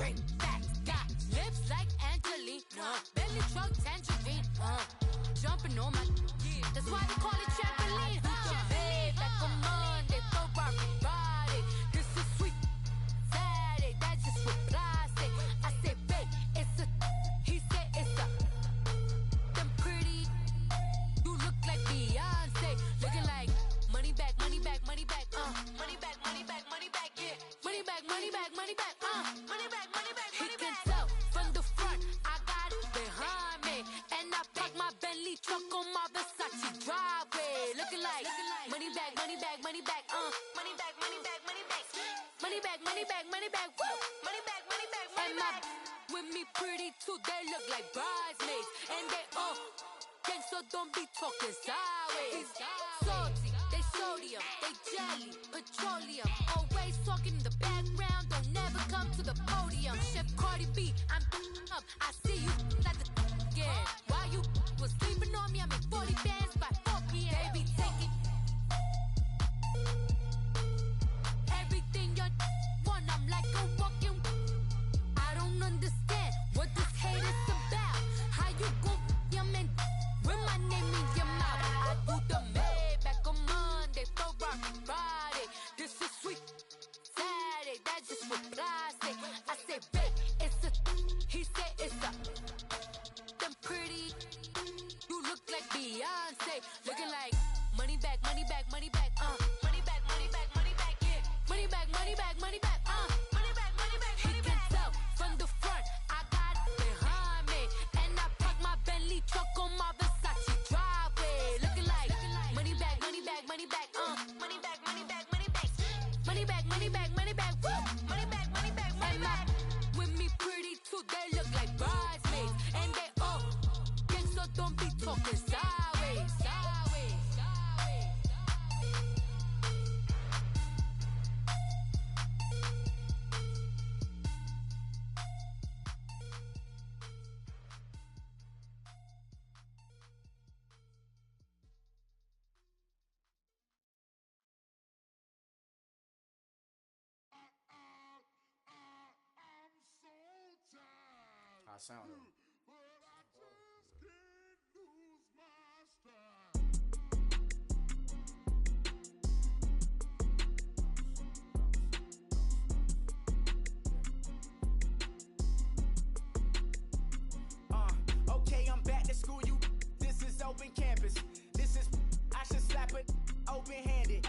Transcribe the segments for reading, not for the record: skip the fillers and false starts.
Straight facts, got lips like Angelina, belly truck tangerine, jumping on my, that's why they call it trampoline. Babe, like a Monday, Ferrari body. This is sweet Saturday, that's just what plastic. I say, babe, it's a, he said it's a, them pretty, you look like Beyonce, looking like money back, money back, money back, money back, money back, money back, yeah, money back, money back, money back, money back, money back, money back. He can tell from the front, I got it behind me, and I park my Bentley truck on my Versace driveway, looking like money back, money back, money back, money back, money back, money back, money back, money back, money back, woo, money back, money back, money back. With me pretty too, they look like bridesmaids, and they all gang, so don't be talking sideways. Salty, they sodium, they jelly, petroleum. Always talking in the background, don't never come to the podium. Chef Cardi B, I'm up, I see you like the again. While you was sleeping on me, I made 40 bands by 4 p.m. They be taking everything you want, I'm like a walking. I don't understand what this hate is about. How you gon' your man with my name in your mouth? I do the Maybach on Monday, Ferrari Friday. This is sweet Saturday, that's just what plastic. I say, babe, it's a, he said it's a, them pretty, you look like Beyonce, looking like money back, money back, money back, money back, money back, money back, yeah, money back, money back, money back, money back, money back, money back. He can tell from the front, I got it behind me, and I park my Bentley truck on my Versace driveway, looking like money back, money back, money back, money back, money back, money back, money back, money back, money back, woo, money back, money back, money back. With me pretty too, they look like bridesmaids, and they all gang, so don't be talking sideways, sideways, sideways. How I sound though? Okay, I'm back to school, you. This is open campus. This is, I should slap it open-handed.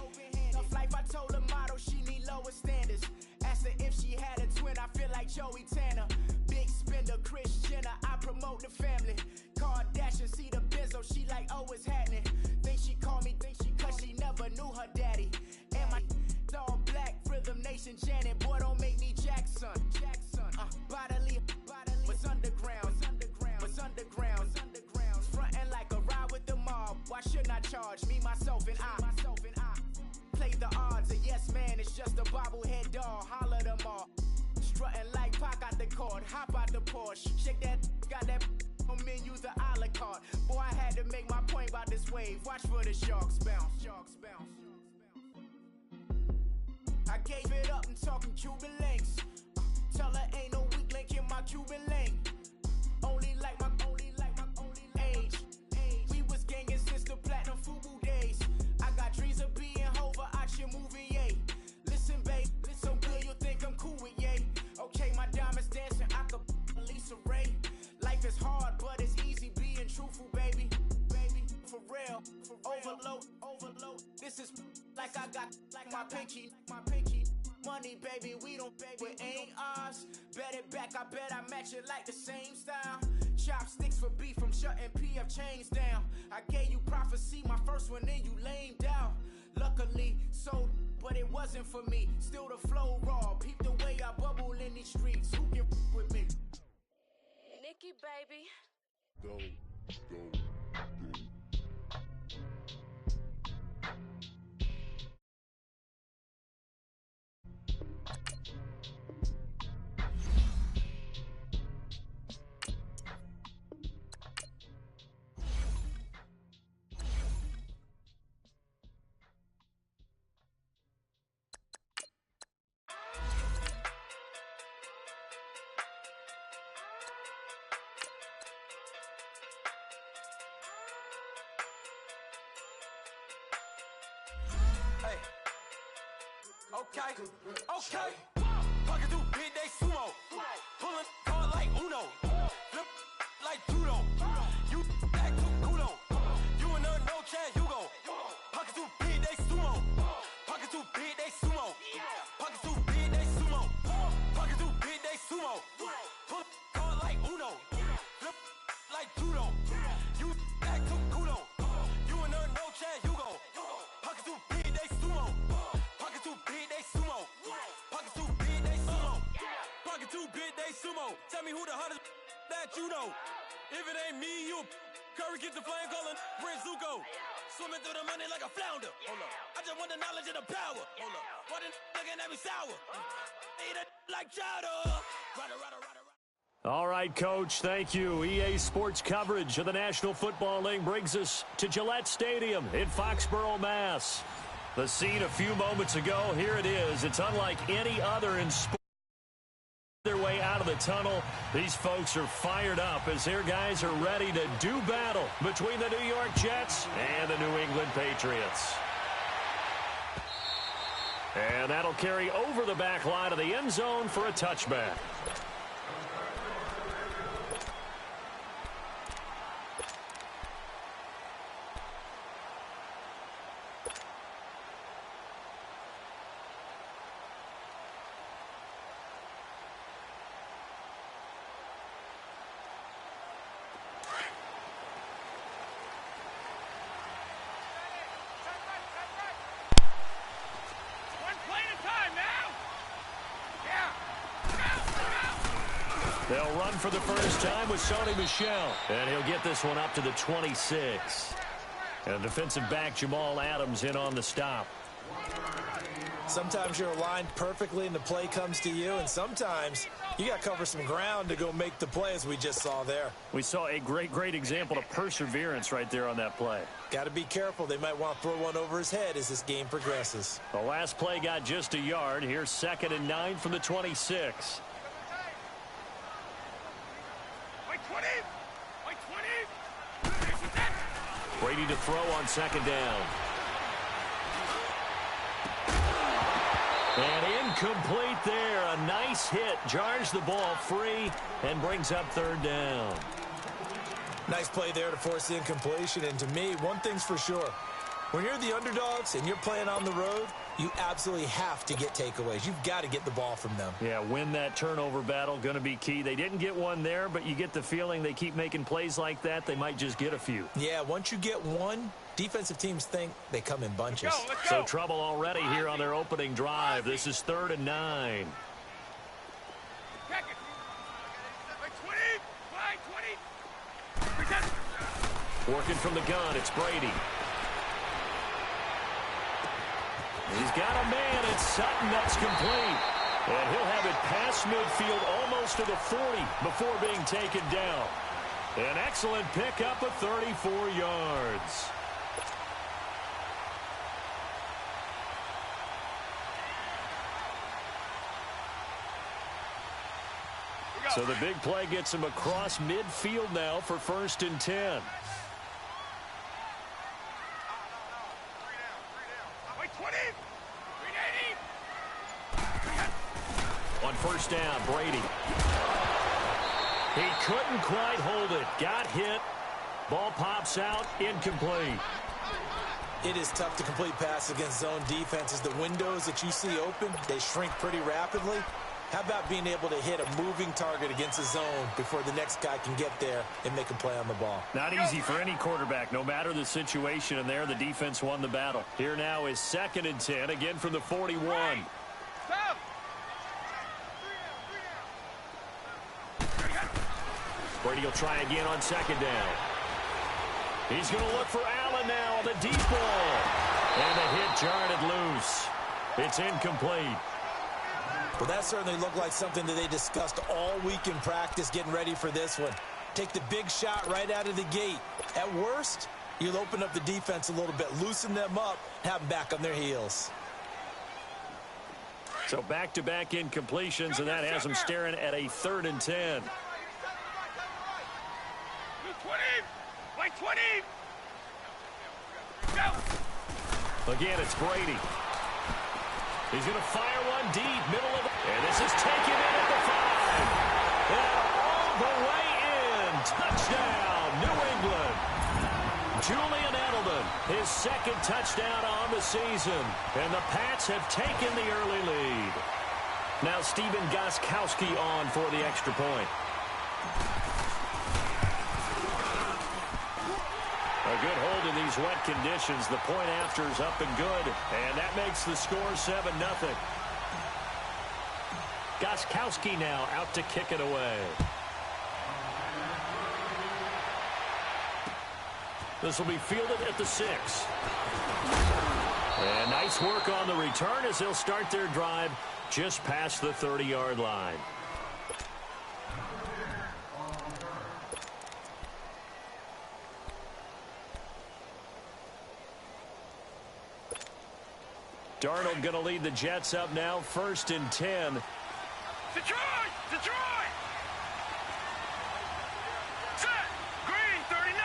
Tough life, I told her motto, she need lower standards. Asked her if she had a twin, I feel like Joey Tanner. Big spender, Kris Jenner, I promote the family. Kardashian, see the Benzo, she like, oh, it's happening. Think she called me, cause she never knew her daddy. And my all black, Rhythm Nation, Janet, boy, don't make me Jackson. Bodily, was underground, was underground. Frontin' like a ride with the mob. Why shouldn't I charge me, myself, and I? Play the odds, a yes man, it's just a bobblehead doll. Holler them all. Strutting like Pac out the court, hop out the Porsche. Shake that, got that on menu, the a la carte. Boy, I had to make my point about this wave. Watch for the sharks bounce, sharks bounce. I gave it up and talking Cuban links. Tell her ain't no weak link in my Cuban link. Only like my age. We was gangin' since the platinum FUBU days. I got dreams of being Hova out your movie, yay. Listen, babe, so good you'll think I'm cool with yay. Okay, my diamonds dancing, I could Lisa Ray. Life is hard, but it's easy being truthful, baby. For real, overload. This is like I got like my pinky. Money, baby, we don't pay, but ain't ours. Bet it back, I bet I match it like the same style. Chopsticks for beef, I'm shutting PF chains down. I gave you prophecy, my first one, then you lamed out. Luckily, sold, but it wasn't for me. Still the flow raw, peep the way I bubble in these streets. Who can with me? Nikki, baby. Go. Okay, okay. Pocket too big, they sumo. Pulling card like Uno. Flip like judo. You act too kudo. You and her no chance, you go. Pocket too big, they sumo. Pocket too big, they sumo. Pocket too big, they sumo. Pocket too big, they sumo. Pull card like Uno. Flip like judo. You act too kudo. You and her no chance, you go. Pocket too big, they sumo. Pocket too big, they sumo. Pocket too big, they sumo. Pocket too big, they sumo. Tell me who the hottest that you know. If it ain't me, you. Curry gets the flame calling Prince Zuko. Swimming through the money like a flounder. Hold up. I just want the knowledge and the power. Hold up. Why the looking at me sour? Eat it like chowder. Rider. All right, Coach, thank you. EA Sports coverage of the National Football League brings us to Gillette Stadium in Foxborough, Mass. The scene a few moments ago, here it is. It's unlike any other in sports. Their way out of the tunnel. These folks are fired up as their guys are ready to do battle between the New York Jets and the New England Patriots. And that'll carry over the back line of the end zone for a touchback. They'll run for the first time with Sony Michel. And he'll get this one up to the 26. And defensive back Jamal Adams in on the stop. Sometimes you're aligned perfectly and the play comes to you, and sometimes you got to cover some ground to go make the play, as we just saw there. We saw a great example of perseverance right there on that play. Got to be careful. They might want to throw one over his head as this game progresses. The last play got just a yard. Here's 2nd and 9 from the 26. Brady to throw on 2nd down. And incomplete there. A nice hit. Jars the ball free and brings up 3rd down. Nice play there to force the incompletion. And to me, one thing's for sure. When you're the underdogs and you're playing on the road, you absolutely have to get takeaways. You've got to get the ball from them. Yeah, win that turnover battle, going to be key. They didn't get one there, but you get the feeling they keep making plays like that, they might just get a few. Yeah, once you get one, defensive teams think they come in bunches. Let's go. So trouble already here on their opening drive. This is 3rd and 9. Working from the gun, it's Brady. He's got a man, it's Sutton, that's complete. And he'll have it past midfield almost to the 40 before being taken down. An excellent pickup of 34 yards. So the big play gets him across midfield now for 1st and 10. On 1st down, Brady. He couldn't quite hold it. Got hit. Ball pops out. Incomplete. It is tough to complete passes against zone defenses. The windows that you see open, they shrink pretty rapidly. How about being able to hit a moving target against a zone before the next guy can get there and make a play on the ball? Not easy for any quarterback, no matter the situation, and there the defense won the battle. Here now is 2nd and 10, again from the 41. Brady will try again on 2nd down. He's going to look for Allen now on the deep ball. And the hit jarred it loose. It's incomplete. Well, that certainly looked like something that they discussed all week in practice getting ready for this one. Take the big shot right out of the gate. At worst, you'll open up the defense a little bit, loosen them up, have them back on their heels. So back-to-back incompletions, and that has them staring at a 3rd and 10. Again, it's Brady. He's going to fire one deep, middle of the... And this is taken in at the 5. And all the way in. Touchdown, New England. Julian Edelman, his second touchdown on the season. And the Pats have taken the early lead. Now Stephen Gostkowski on for the extra point. A good hold in these wet conditions. The point after is up and good. And that makes the score 7-0. Gostkowski now out to kick it away. This will be fielded at the 6. And nice work on the return as they'll start their drive just past the 30-yard line. Darnold going to lead the Jets up now, 1st and 10. Detroit! Detroit! Set! Green, 39!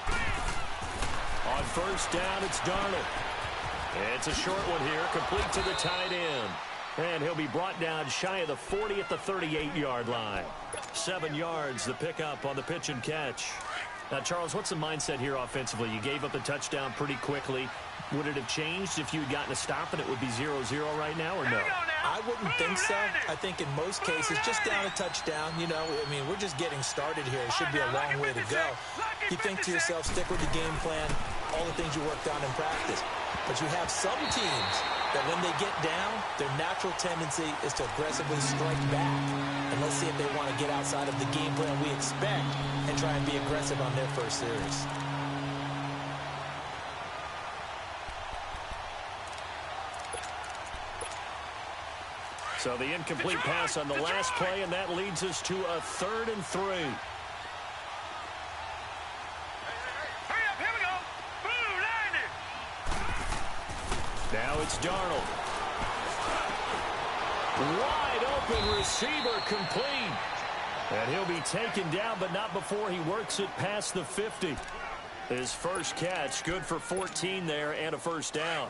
Green! On 1st down, it's Darnold. It's a short one here, complete to the tight end. And he'll be brought down shy of the 40 at the 38-yard line. 7 yards, the pickup on the pitch and catch. Now, Charles, what's the mindset here offensively? You gave up the touchdown pretty quickly. Would it have changed if you had gotten a stop and it would be 0-0 right now, or no? I wouldn't think so. I think in most cases, just down a touchdown, you know, I mean, we're just getting started here. It should be a long way to go. You think to yourself, stick with the game plan, all the things you worked on in practice. But you have some teams that when they get down, their natural tendency is to aggressively strike back. And let's see if they want to get outside of the game plan we expect and try and be aggressive on their first series. So the incomplete pass on the last play, and that leads us to a 3rd and 3. Hurry up, here we go. Boom, landed. Now it's Darnold. Wide open receiver complete. And he'll be taken down, but not before he works it past the 50. His first catch, good for 14 there and a 1st down.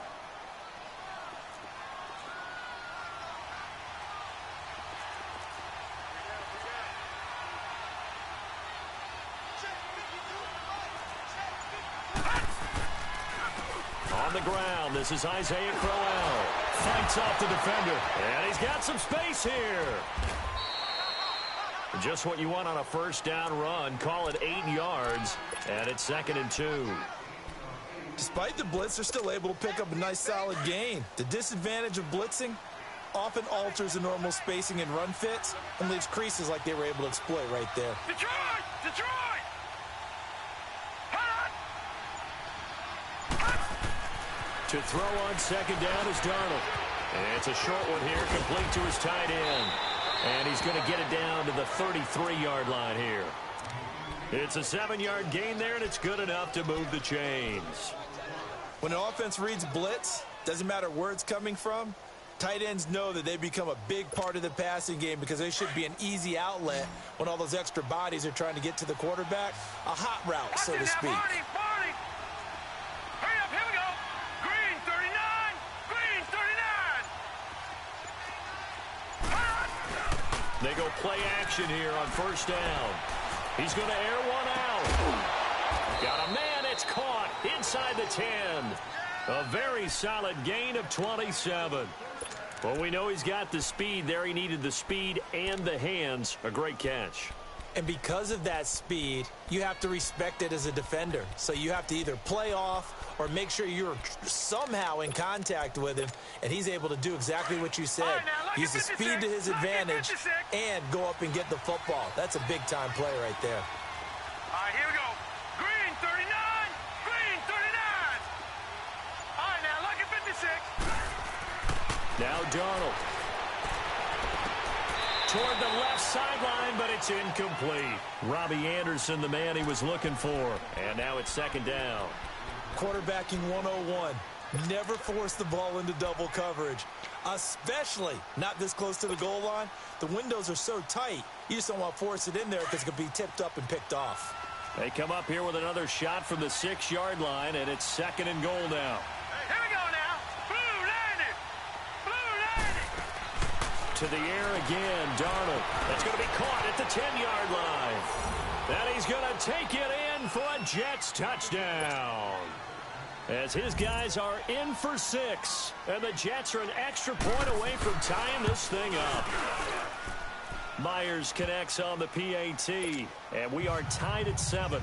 On the ground, this is Isaiah Crowell. Fights off the defender, and he's got some space here. Just what you want on a 1st down run. Call it 8 yards, and it's 2nd and 2. Despite the blitz, they're still able to pick up a nice solid gain. The disadvantage of blitzing often alters the normal spacing and run fits and leaves creases like they were able to exploit right there. Detroit! Detroit! To throw on 2nd down is Darnold. And it's a short one here, complete to his tight end. And he's going to get it down to the 33-yard line here. It's a 7-yard gain there, and it's good enough to move the chains. When an offense reads blitz, doesn't matter where it's coming from, tight ends know that they become a big part of the passing game because they should be an easy outlet when all those extra bodies are trying to get to the quarterback. A hot route, so to speak. Hurry up, here we go. Green, 39. Green, 39. They go play action here on 1st down. He's going to air one out. Got a man. It's caught inside the 10. A very solid gain of 27. Well, we know he's got the speed there. He needed the speed and the hands. A great catch. And because of that speed, you have to respect it as a defender. So you have to either play off or make sure you're somehow in contact with him, and he's able to do exactly what you said. Use the speed to his advantage and go up and get the football. That's a big-time play right there. All right, here we go. Green, 39. Green, 39. All right, now, lucky 56. Now Darnold. Toward the left sideline, but it's incomplete. Robbie Anderson, the man he was looking for. And now it's 2nd down. Quarterbacking 101. Never force the ball into double coverage, especially not this close to the goal line. The windows are so tight, you just don't want to force it in there because it could be tipped up and picked off. They come up here with another shot from the 6-yard line, and it's 2nd and goal now. Here we go now. Blue landed. Blue to the air again. Darnold. That's going to be caught at the 10-yard line. And he's going to take it in for a Jets touchdown. As his guys are in for 6. And the Jets are an extra point away from tying this thing up. Myers connects on the PAT. And we are tied at 7.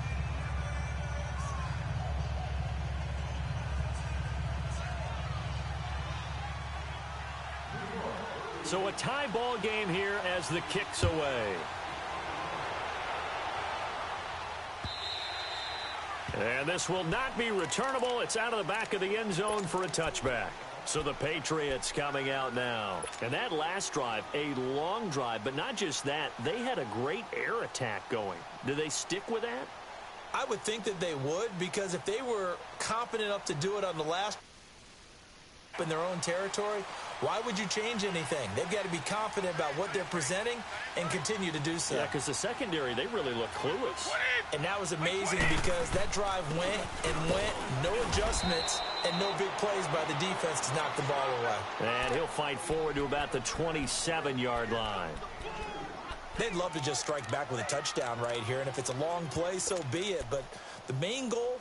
So a tie ball game here as the kick's away. And this will not be returnable. It's out of the back of the end zone for a touchback. So the Patriots coming out now. And that last drive, a long drive, but not just that. They had a great air attack going. Do they stick with that? I would think that they would, because if they were confident enough to do it on the last in their own territory, why would you change anything? They've got to be confident about what they're presenting and continue to do so. Yeah, because the secondary, they really look clueless. And that was amazing because that drive went and went, no adjustments and no big plays by the defense to knock the ball away. And he'll fight forward to about the 27-yard line. They'd love to just strike back with a touchdown right here, and if it's a long play, so be it. But the main goal,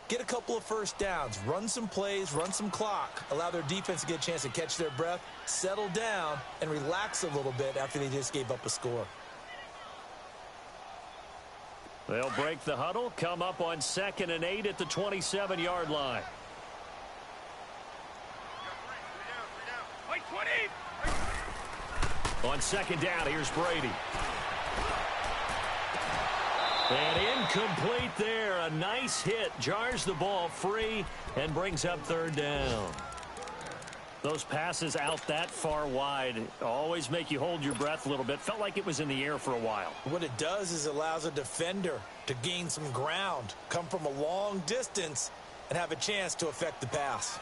get a couple of first downs, run some plays, run some clock, allow their defense to get a chance to catch their breath, settle down, and relax a little bit after they just gave up a score. They'll break the huddle, come up on 2nd and 8 at the 27-yard line. On 2nd down, here's Brady. And incomplete there. A nice hit. Jars the ball free and brings up 3rd down. Those passes out that far wide always make you hold your breath a little bit. Felt like it was in the air for a while. What it does is it allows a defender to gain some ground, come from a long distance, and have a chance to affect the pass.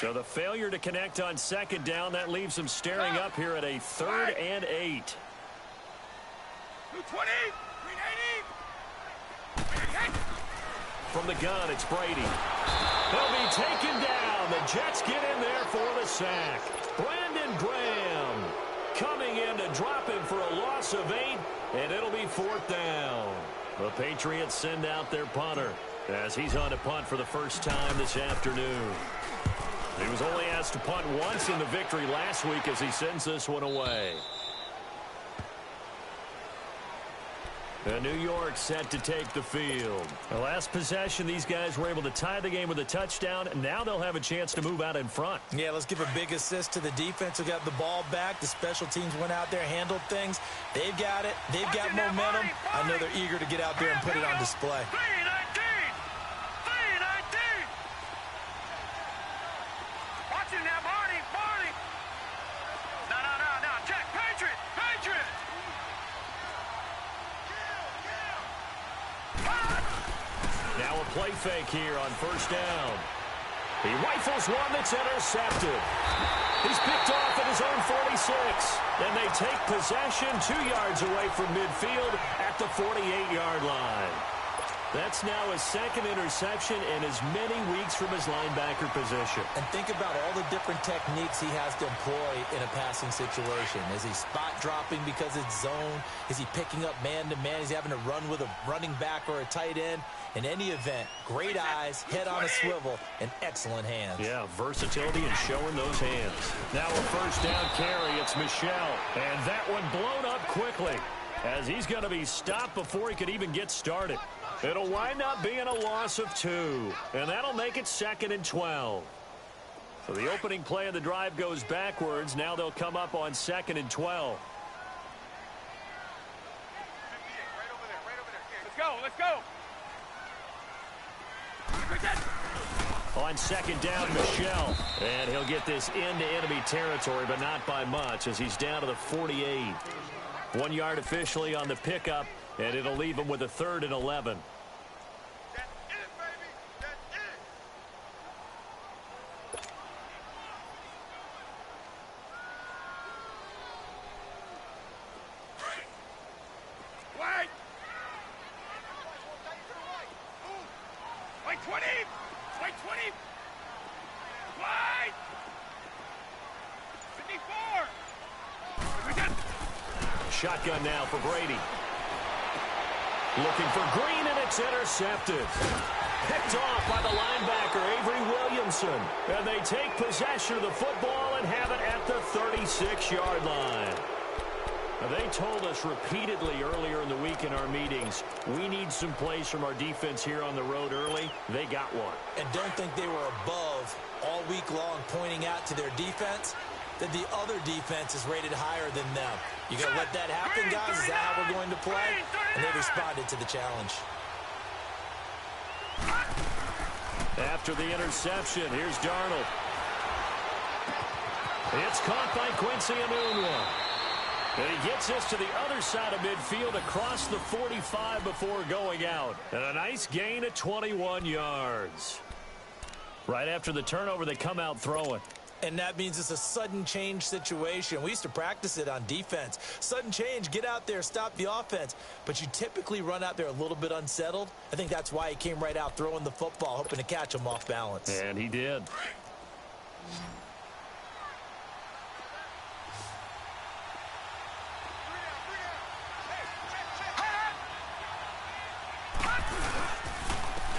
So the failure to connect on 2nd down, that leaves them staring up here at a 3rd and 8. 220, 380. From the gun, it's Brady. They'll be taken down. The Jets get in there for the sack. Brandon Graham coming in to drop him for a loss of 8, and it'll be 4th down. The Patriots send out their punter as he's on to punt for the first time this afternoon. He was only asked to punt once in the victory last week as he sends this one away. And New York set to take the field. The last possession, these guys were able to tie the game with a touchdown, and now they'll have a chance to move out in front. Yeah, let's give a big assist to the defense who got the ball back. The special teams went out there, handled things. They've got it. They've got momentum. I know they're eager to get out there and put it on display. 319. 319. Watch it now, Barney. Barney. No. Jack, Patriot. Now a play fake here on 1st down. He rifles one that's intercepted. He's picked off at his own 46. And they take possession 2 yards away from midfield at the 48-yard line. That's now his 2nd interception in as many weeks from his linebacker position. And think about all the different techniques he has to employ in a passing situation. Is he spot dropping because it's zone? Is he picking up man-to-man? Is he having to run with a running back or a tight end? In any event, great eyes, head on a swivel, and excellent hands. Yeah, versatility and showing those hands. Now a 1st down carry. It's Michel. And that one blown up quickly as he's going to be stopped before he could even get started. It'll wind up being a loss of 2, and that'll make it 2nd and 12. So the opening play of the drive goes backwards. Now they'll come up on 2nd and 12. Let's go. On 2nd down, Michel. And he'll get this into enemy territory, but not by much as he's down to the 48. 1 yard officially on the pickup, and it'll leave him with a 3rd and 11. That's it, baby. That's it. Wait. Wait, 20. Wait, 20. Wait. shotgun now for Brady. Looking for Green, and it's intercepted. Picked off by the linebacker, Avery Williamson. And they take possession of the football and have it at the 36-yard line. Now, they told us repeatedly earlier in the week in our meetings, we need some plays from our defense here on the road early. They got one. And don't think they were above all week long pointing out to their defense that the other defense is rated higher than them. You going to let that happen, guys? Is that how we're going to play? And they responded to the challenge. After the interception, here's Darnold. It's caught by Quincy Enunwa. And he gets this to the other side of midfield across the 45 before going out. And a nice gain of 21 yards. Right after the turnover, they come out throwing. And that means it's a sudden change situation. We used to practice it on defense. Sudden change, get out there, stop the offense. But you typically run out there a little bit unsettled. I think that's why he came right out throwing the football, hoping to catch him off balance. And he did.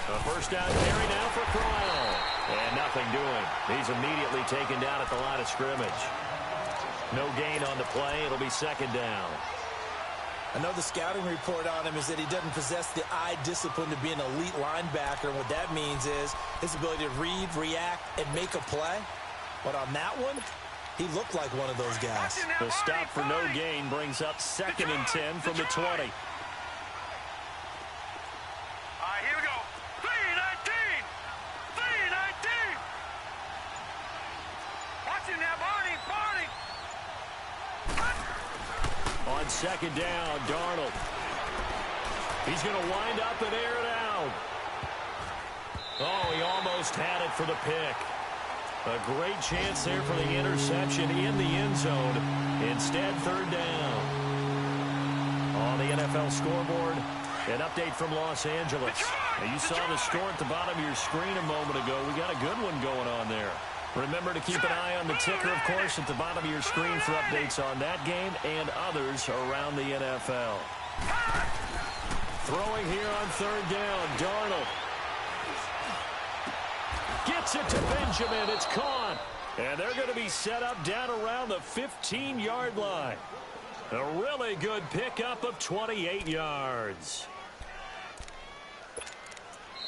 A first down carry now for Cryle. And nothing doing. He's immediately taken down at the line of scrimmage. No gain on the play. It'll be second down. I know the scouting report on him is that he doesn't possess the eye discipline to be an elite linebacker. And what that means is his ability to read, react, and make a play. But on that one, he looked like one of those guys. The stop for no gain brings up 2nd and 10 from the 20. On second down, Darnold. He's going to wind up and air it out. Oh, he almost had it for the pick. A great chance there for the interception in the end zone. Instead, third down. On the NFL scoreboard, an update from Los Angeles. Now, you saw the score at the bottom of your screen a moment ago. We got a good one going on there. Remember to keep an eye on the ticker, of course, at the bottom of your screen for updates on that game and others around the NFL. Throwing here on third down, Darnold. Gets it to Benjamin. It's caught. And they're going to be set up down around the 15-yard line. A really good pickup of 28 yards.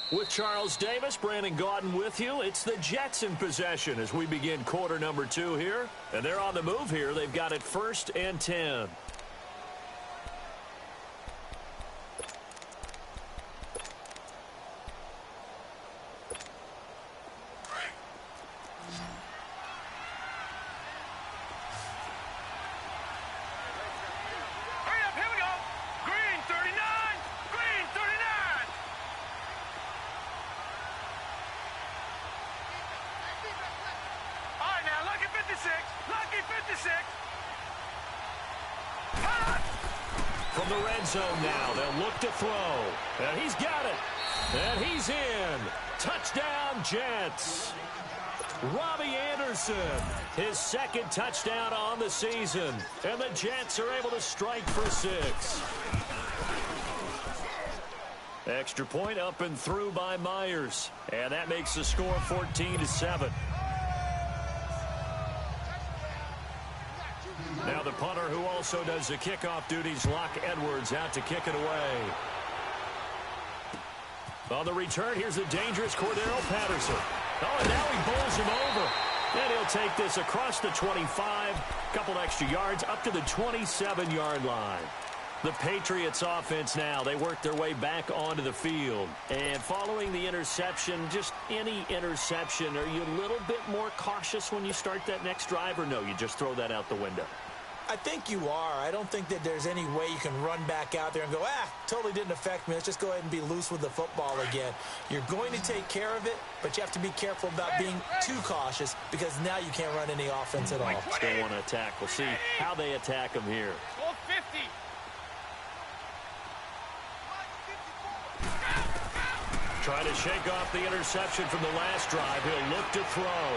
With Charles Davis, Brandon Gaudin with you. It's the Jets in possession as we begin quarter number 2 here. And they're on the move here. They've got it 1st and 10. From the red zone now, they'll look to throw. And he's got it. And he's in. Touchdown, Jets. Robbie Anderson, his 2nd touchdown on the season. And the Jets are able to strike for 6. Extra point up and through by Myers. And that makes the score 14-7. Now the punter who also does the kickoff duties, Locke Edwards, out to kick it away. On the return, here's the dangerous Cordero Patterson. Oh, and now he bowls him over. And he'll take this across the 25, couple extra yards, up to the 27-yard line. The Patriots offense now, they work their way back onto the field. And following the interception, just any interception, are you a little bit more cautious when you start that next drive, or no, you just throw that out the window? I think you are. I don't think that there's any way you can run back out there and go, totally didn't affect me. Let's just go ahead and be loose with the football again. You're going to take care of it, but you have to be careful about being too cautious because now you can't run any offense at all. Still want to attack. We'll see how they attack them here. 50. Trying to shake off the interception from the last drive. He'll look to throw.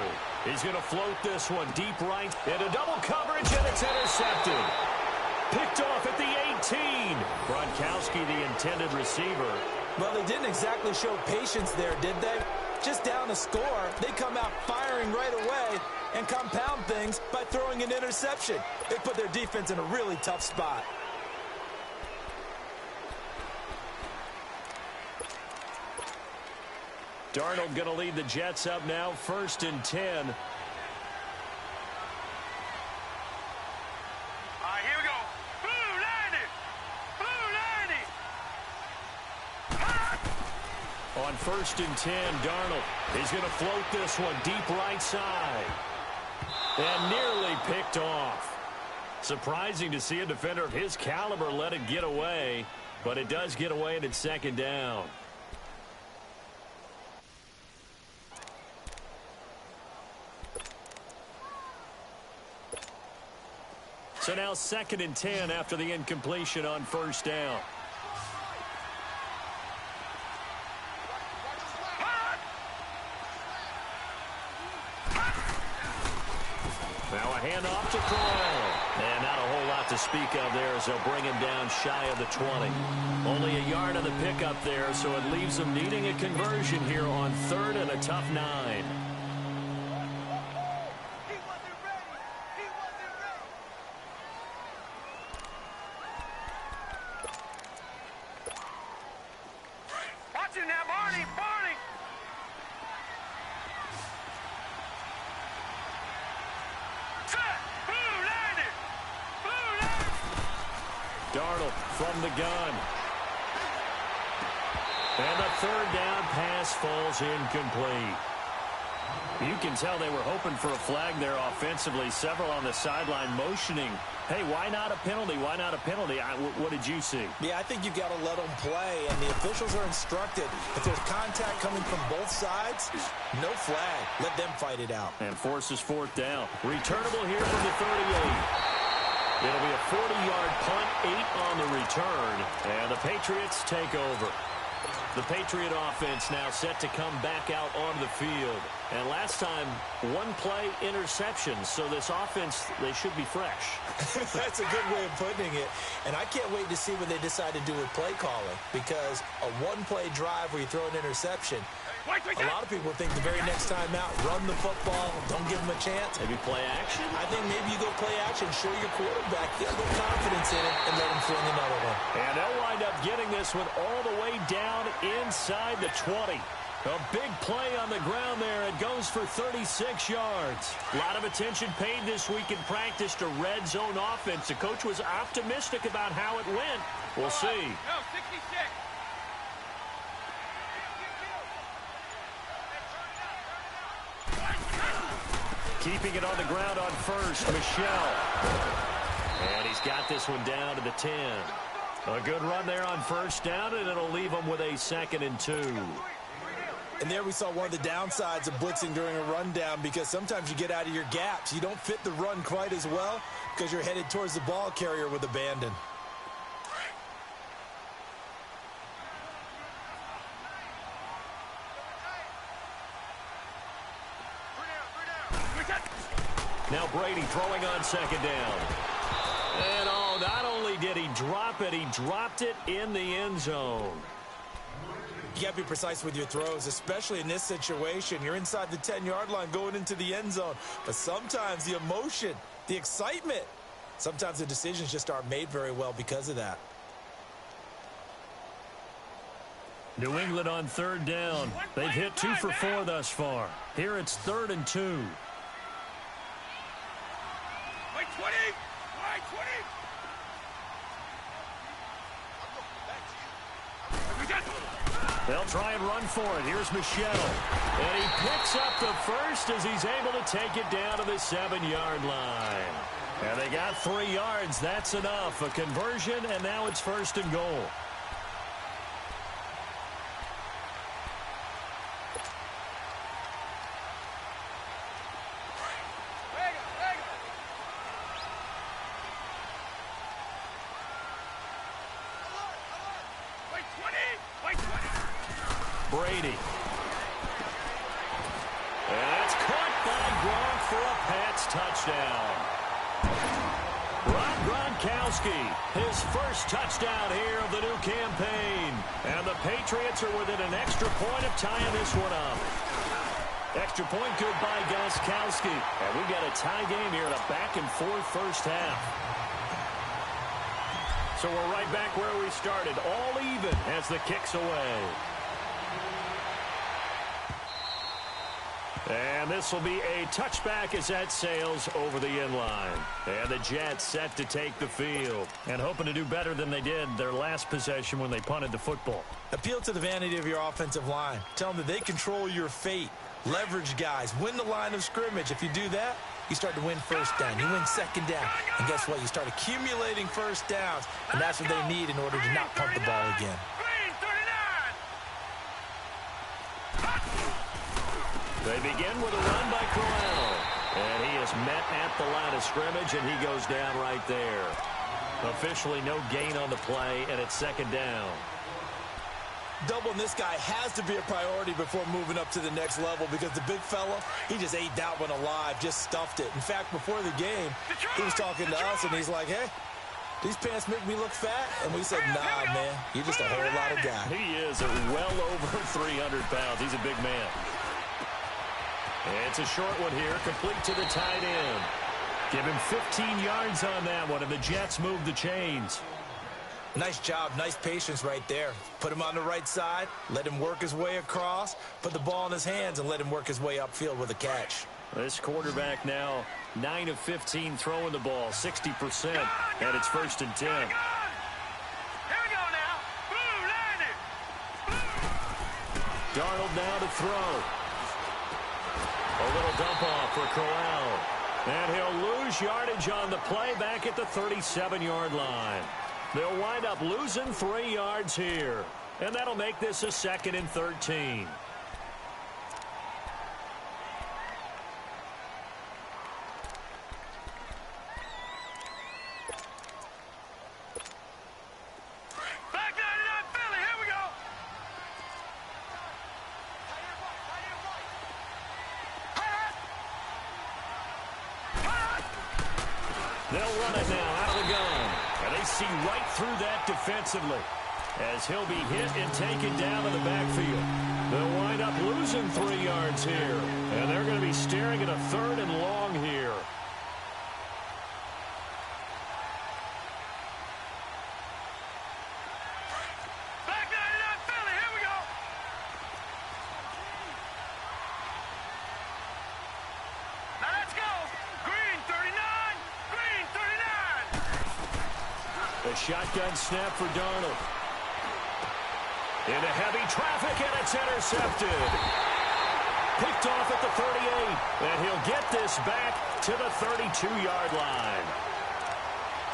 He's going to float this one deep right into double coverage, and it's intercepted. Picked off at Gronkowski, the intended receiver. Well, they didn't exactly show patience there, did they? Just down a score, they come out firing right away and compound things by throwing an interception. They put their defense in a really tough spot. Darnold going to lead the Jets up now, 1st and 10. All right, here we go. Blue landed. On 1st and 10, Darnold is going to float this one deep right side. And nearly picked off. Surprising to see a defender of his caliber let it get away, but it does get away and it's 2nd down. So now 2nd and 10 after the incompletion on 1st down. Now a handoff to Corral. And not a whole lot to speak of there as they'll bring him down shy of the 20. Only a yard on the pickup there, so it leaves them needing a conversion here on 3rd and a tough 9. Darnold from the gun. And the 3rd down pass falls incomplete. You can tell they were hoping for a flag there offensively. Several on the sideline motioning. Hey, why not a penalty? Why not a penalty? What did you see? Yeah, I think you've got to let them play, and the officials are instructed. If there's contact coming from both sides, no flag. Let them fight it out. And forces 4th down. Returnable here from the 38. It'll be a 40-yard punt, 8 on the return, and the Patriots take over. The Patriot offense now set to come back out onto the field. And last time, 1-play interception, so this offense, they should be fresh. That's a good way of putting it. And I can't wait to see what they decide to do with play calling, because a 1-play drive where you throw an interception, a lot of people think the very next time out, run the football, don't give them a chance. Maybe play action? I think maybe you go play action, show your quarterback, get a little confidence in it, and let him fling another one. And they'll wind up getting this one all the way down inside the 20. A big play on the ground there. It goes for 36 yards. A lot of attention paid this week in practice to red zone offense. The coach was optimistic about how it went. We'll see. No, 66. Keeping it on the ground on 1st, Michelle. And he's got this one down to the 10. A good run there on 1st down, and it'll leave him with a 2nd and 2. And there we saw one of the downsides of blitzing during a rundown, because sometimes you get out of your gaps. You don't fit the run quite as well because you're headed towards the ball carrier with abandon. Now Brady throwing on 2nd down. And not only did he drop it, he dropped it in the end zone. You got to be precise with your throws, especially in this situation. You're inside the 10-yard line going into the end zone. But sometimes the emotion, the excitement, sometimes the decisions just aren't made very well because of that. New England on 3rd down. They've hit 2 for 4 thus far. Here it's 3rd and 2. Wait, 20. Wait, 20. They'll try and run for it. Here's Michelle. And he picks up the first as he's able to take it down to the 7-yard line. And they got 3 yards. That's enough. A conversion, and now it's 1st and goal. Brady. And that's caught by Gronk for a Pats touchdown. Brock Gronkowski, his first touchdown here of the new campaign. And the Patriots are within an extra point of tying this one up. Extra point good by Gronkowski. And we've got a tie game here in a back-and-forth first half. So we're right back where we started, all even as the kick's away. And this will be a touchback as that sails over the end line. And the Jets set to take the field and hoping to do better than they did their last possession when they punted the football. Appeal to the vanity of your offensive line. Tell them that they control your fate. Leverage guys. Win the line of scrimmage. If you do that, you start to win first down. You win second down. And guess what? You start accumulating first downs. And that's what they need in order to not punt the ball again. They begin with a run by Crowell. And he is met at the line of scrimmage, and he goes down right there. Officially no gain on the play, and it's second down. Doubling this guy has to be a priority before moving up to the next level because the big fella, he just ate that one alive, just stuffed it. In fact, before the game, he was talking to us, and he's like, hey, these pants make me look fat? And we said, nah, man, you're just a whole lot of guy. He is well over 300 pounds. He's a big man. It's a short one here, complete to the tight end. Give him 15 yards on that one, and the Jets move the chains. Nice job, nice patience right there. Put him on the right side, let him work his way across, put the ball in his hands, and let him work his way upfield with a catch. This quarterback now 9 of 15 throwing the ball, 60%, and it's 1st and 10. Here we go now. Blue, line it. Darnold now to throw. A little dump off for Crowell. And he'll lose yardage on the play back at the 37-yard line. They'll wind up losing 3 yards here. And that'll make this a 2nd and 13. Back 99 Philly. Here we go. They'll run it now out of the gun. And they see right through that defensively as he'll be hit and taken down in the backfield. They'll wind up losing 3 yards here. And they're going to be staring at a 3rd and long here. Back 99 Philly. Here we go. Now let's go. Green 39. Green 39. A shotgun snap for Darnold. Into heavy traffic, and it's intercepted. Picked off at the 38, and he'll get this back to the 32-yard line.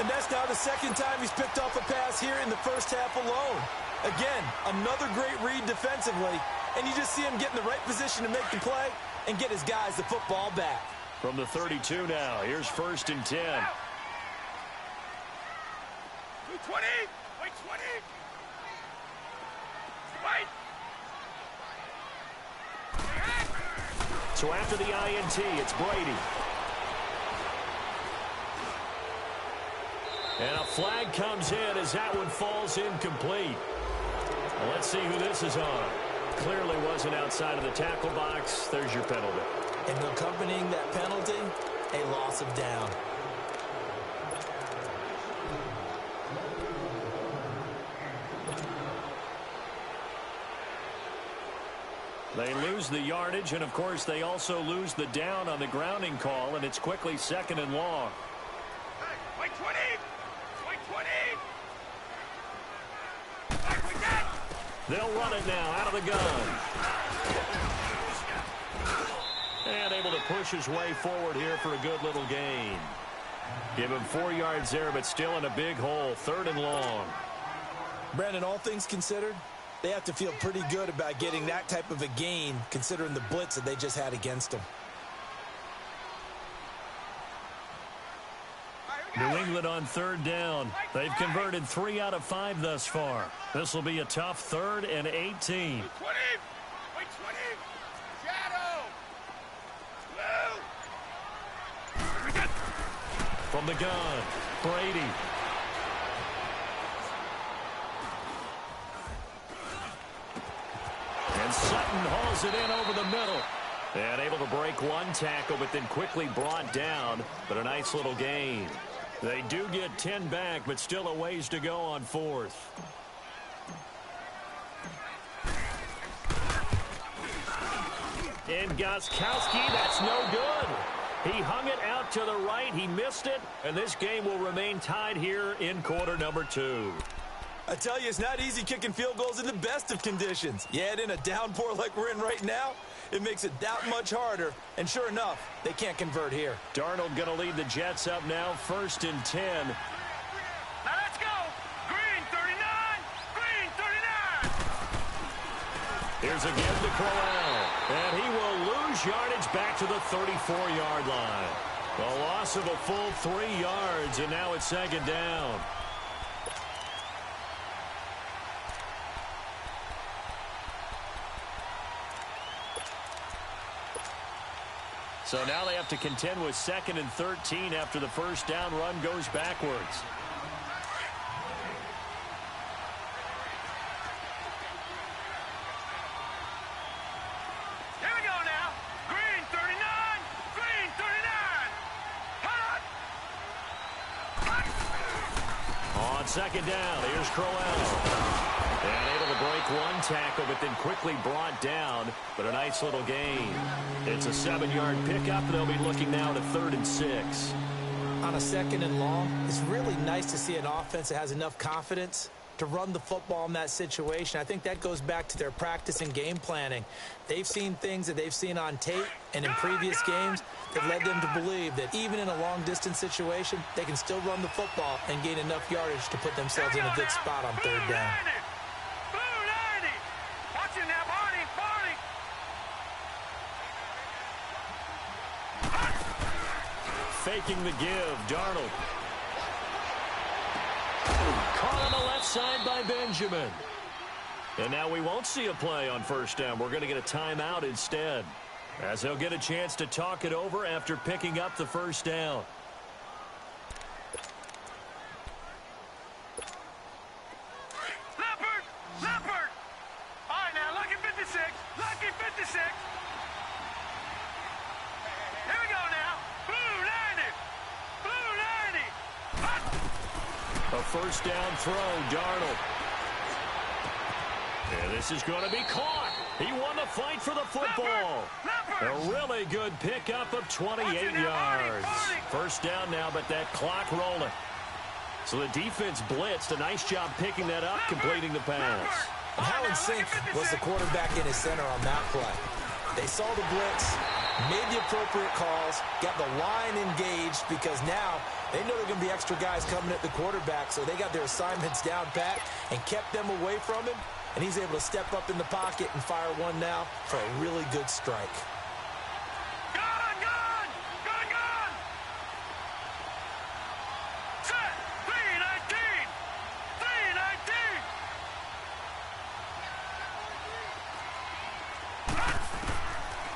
And that's now the 2nd time he's picked off a pass here in the first half alone. Again, another great read defensively, and you just see him get in the right position to make the play and get his guys the football back. From the 32 now, here's 1st and 10. 20. Wait, 20. Wait. So after the INT, it's Brady. And a flag comes in as that one falls incomplete. Well, let's see who this is on. Clearly wasn't outside of the tackle box. There's your penalty. And accompanying that penalty, a loss of down. They lose the yardage, and, of course, they also lose the down on the grounding call, and it's quickly 2nd and long. Wait, 20. Wait, 20. Wait, we got. They'll run it now out of the gun. And able to push his way forward here for a good little gain. Give him 4 yards there, but still in a big hole, 3rd and long. Brandon, all things considered, they have to feel pretty good about getting that type of a gain considering the blitz that they just had against them. New England on 3rd down. They've converted 3 out of 5 thus far. This will be a tough 3rd and 18. 20. Wait, 20. Shadow. Blue. From the gun, Brady. And Sutton hauls it in over the middle. And able to break one tackle, but then quickly brought down. But a nice little gain. They do get 10 back, but still a ways to go on fourth. And Gostkowski, that's no good. He hung it out to the right. He missed it. And this game will remain tied here in quarter number 2. I tell you, it's not easy kicking field goals in the best of conditions. Yet in a downpour like we're in right now, it makes it that much harder. And sure enough, they can't convert here. Darnold going to lead the Jets up now, 1st and 10. Now let's go. Green 39. Green 39. Here's again to Crowell. And he will lose yardage back to the 34-yard line. A loss of a full 3 yards, and now it's 2nd down. So now they have to contend with 2nd and 13 after the first down run goes backwards. Here we go now. Green 39. Green 39. Hot. On 2nd down, here's Crowell. And able to break one tackle, but then quickly brought down. But a nice little gain. It's a 7-yard pickup. They'll be looking now to 3rd and 6. On a 2nd and long, it's really nice to see an offense that has enough confidence to run the football in that situation. I think that goes back to their practice and game planning. They've seen things that they've seen on tape and in previous games that led them to believe that even in a long-distance situation, they can still run the football and gain enough yardage to put themselves in a good spot on 3rd down. Faking the give, Darnold. Caught on the left side by Benjamin. And now we won't see a play on 1st down. We're going to get a timeout instead, as he'll get a chance to talk it over after picking up the 1st down. Leopard! All right, now, lucky 56. Lucky 56. Here we go now. Blue 90. Blue 90. A 1st down throw, Darnold. And this is going to be caught. He won the fight for the football. A really good pickup of 28 yards. 1st down now, but that clock rolling. So the defense blitzed. A nice job picking that up, completing the pass. And how in sync was the quarterback in his center on that play? They saw the blitz, made the appropriate calls, got the line engaged, because now they know there are going to be extra guys coming at the quarterback, so they got their assignments down pat and kept them away from him, and he's able to step up in the pocket and fire one now for a really good strike.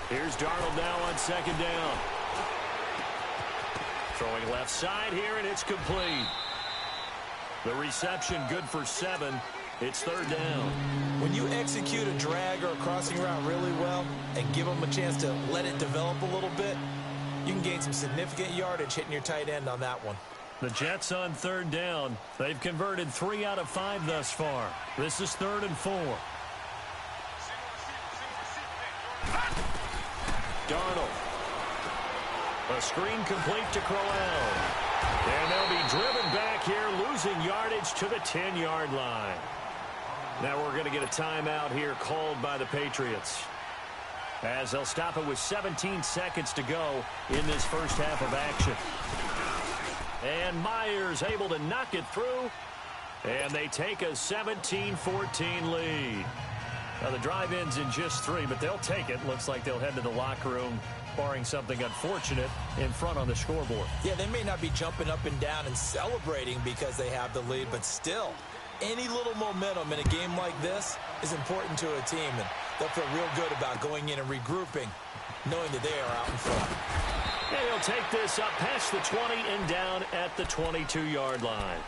Here's Darnold now on 2nd down. Throwing left side here, and it's complete. The reception good for 7. It's 3rd down. When you execute a drag or a crossing route really well and give them a chance to let it develop a little bit, you can gain some significant yardage hitting your tight end on that one. The Jets on 3rd down. They've converted 3 out of 5 thus far. This is 3rd and 4. Darnold. A screen complete to Crowell. And they'll be driven back here, losing yardage to the 10-yard line. Now we're going to get a timeout here called by the Patriots, as they'll stop it with 17 seconds to go in this first half of action. And Myers able to knock it through, and they take a 17-14 lead. Now the drive ends in just 3, but they'll take it. Looks like they'll head to the locker room, barring something unfortunate in front on the scoreboard. Yeah, they may not be jumping up and down and celebrating because they have the lead, but still, any little momentum in a game like this is important to a team, and they'll feel real good about going in and regrouping, knowing that they are out in front. And he'll take this up past the 20 and down at the 22-yard line.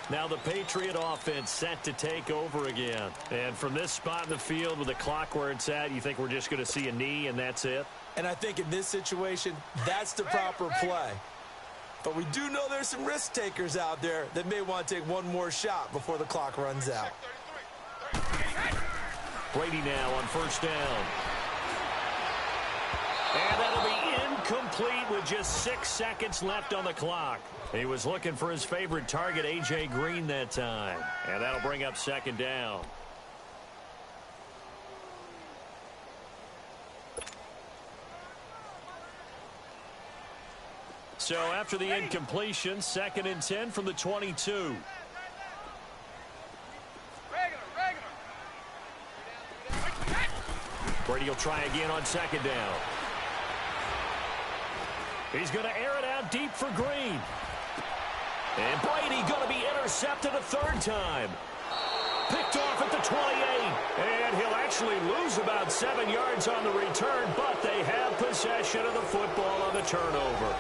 Now the Patriot offense set to take over again. And from this spot in the field with the clock where it's at, you think we're just going to see a knee and that's it? And I think in this situation, that's the proper play. But we do know there's some risk takers out there that may want to take one more shot before the clock runs out. Brady now on first down. And that'll be incomplete with just 6 seconds left on the clock. He was looking for his favorite target, A.J. Green, that time. And that'll bring up second down. So after the incompletion, 2nd and 10 from the 22. Brady will try again on 2nd down. He's going to air it out deep for Green. And Brady going to be intercepted a 3rd time. Picked off at the 28. And he'll actually lose about 7 yards on the return, but they have possession of the football on the turnover.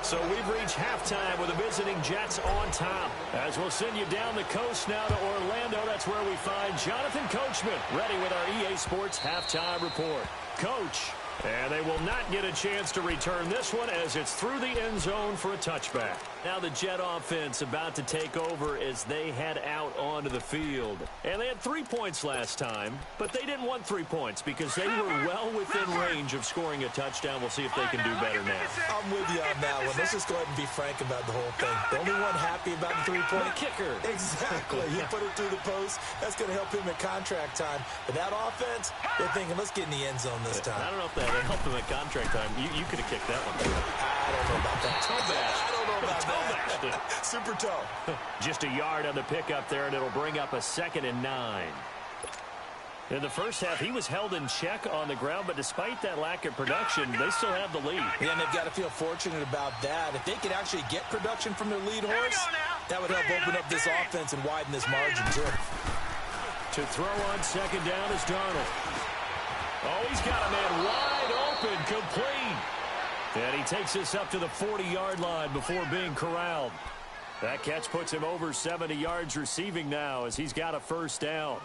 So we've reached halftime with the visiting Jets on top. As we'll send you down the coast now to Orlando, that's where we find Jonathan Coachman ready with our EA Sports halftime report. Coach, and they will not get a chance to return this one as it's through the end zone for a touchback. Now the Jet offense about to take over as they head out onto the field. And they had 3 points last time, but they didn't want 3 points because they were well within range of scoring a touchdown. We'll see if they can do better now. I'm with you on that one. Let's just go ahead and be frank about the whole thing. The only one happy about the 3-point the kicker. Exactly. He put it through the post. That's going to help him at contract time. But that offense, they're thinking, let's get in the end zone this time. I don't know if that helped him at contract time. You could have kicked that one. I don't know about that. I don't know about that. Super toe. Just a yard on the pickup there, and it'll bring up a 2nd and 9. In the first half, he was held in check on the ground, but despite that lack of production, they still have the lead. Yeah, and they've got to feel fortunate about that. If they could actually get production from their lead horse, that would help open up this offense and widen this margin, too. To throw on 2nd down is Darnold. Oh, he's got a man wide open, complete. And he takes this up to the 40-yard line before being corralled. That catch puts him over 70 yards receiving now as he's got a 1st down.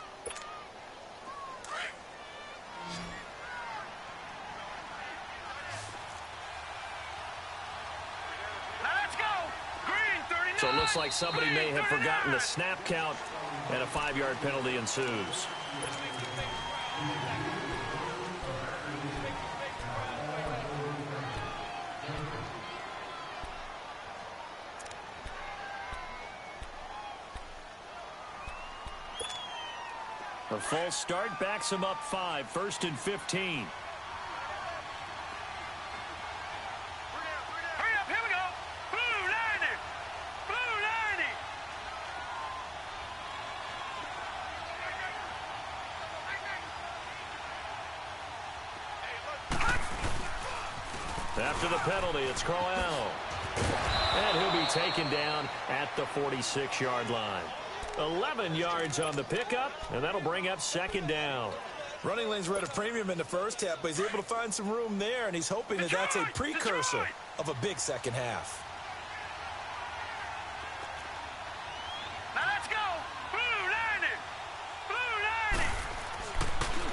So it looks like somebody may have forgotten the snap count, and a 5-yard penalty ensues. A false start backs him up 5, 1st and 15. Hurry up, here we go. Blue 90. Blue 90. After the penalty, it's Crowell. And he'll be taken down at the 46-yard line. 11 yards on the pickup, and that'll bring up 2nd down. Running lanes were at a premium in the first half, but he's able to find some room there, and he's hoping that that's a precursor of a big second half. Now let's go. Blue 90. Blue 90.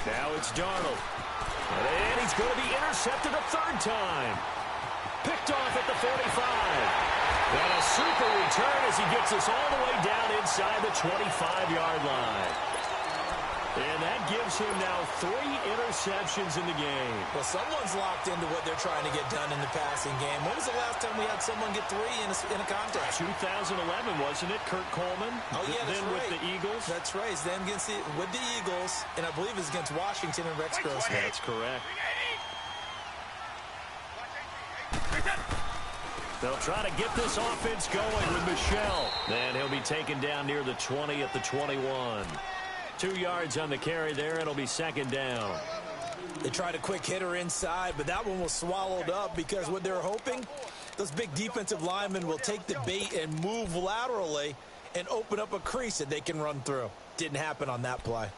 Now it's Darnold. And he's going to be intercepted a 3rd time. Picked off at the 45. And a super return as he gets us all the way down inside the 25-yard line. And that gives him now 3 interceptions in the game. Well, someone's locked into what they're trying to get done in the passing game. When was the last time we had someone get 3 in a contest? 2011, wasn't it? Kurt Coleman. Oh, yeah, that's then right. With the Eagles. That's right. He's then with the Eagles, and I believe it's against Washington and Rex Grossman. That's correct. They'll try to get this offense going with Michelle. Then he'll be taken down near the 20 at the 21. 2 yards on the carry there. It'll be 2nd down. They tried a quick hitter inside, but that one was swallowed up because what they're hoping, those big defensive linemen will take the bait and move laterally and open up a crease that they can run through. Didn't happen on that play.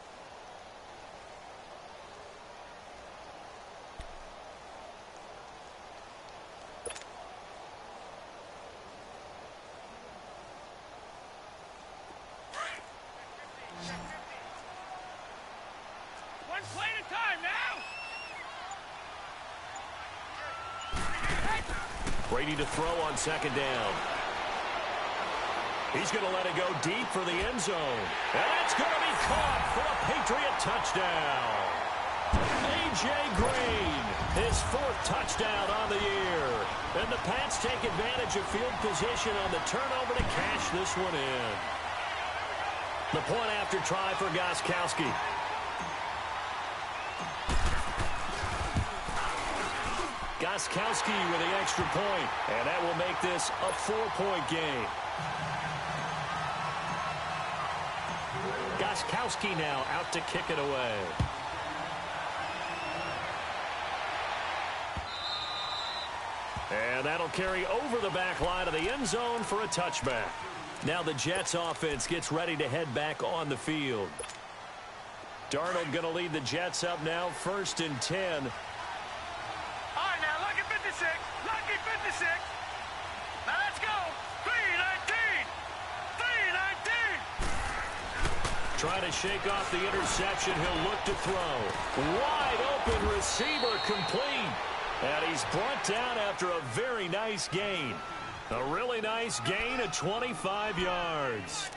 One play at a time now. Brady to throw on second down. He's going to let it go deep for the end zone. And that's going to be caught for a Patriot touchdown. A.J. Green, his 4th touchdown on the year. And the Pats take advantage of field position on the turnover to cash this one in. The point after try for Gostkowski. Gostkowski with the extra point, and that will make this a 4-point game. Gostkowski now out to kick it away. And that'll carry over the back line of the end zone for a touchback. Now the Jets offense gets ready to head back on the field. Darnold going to lead the Jets up now, 1st and 10. All right, now, lucky 56. Lucky 56. Now, let's go. 3-19. 3-19. Trying to shake off the interception. He'll look to throw. Wide open receiver complete. And he's brought down after a very nice gain. A really nice gain of 25 yards.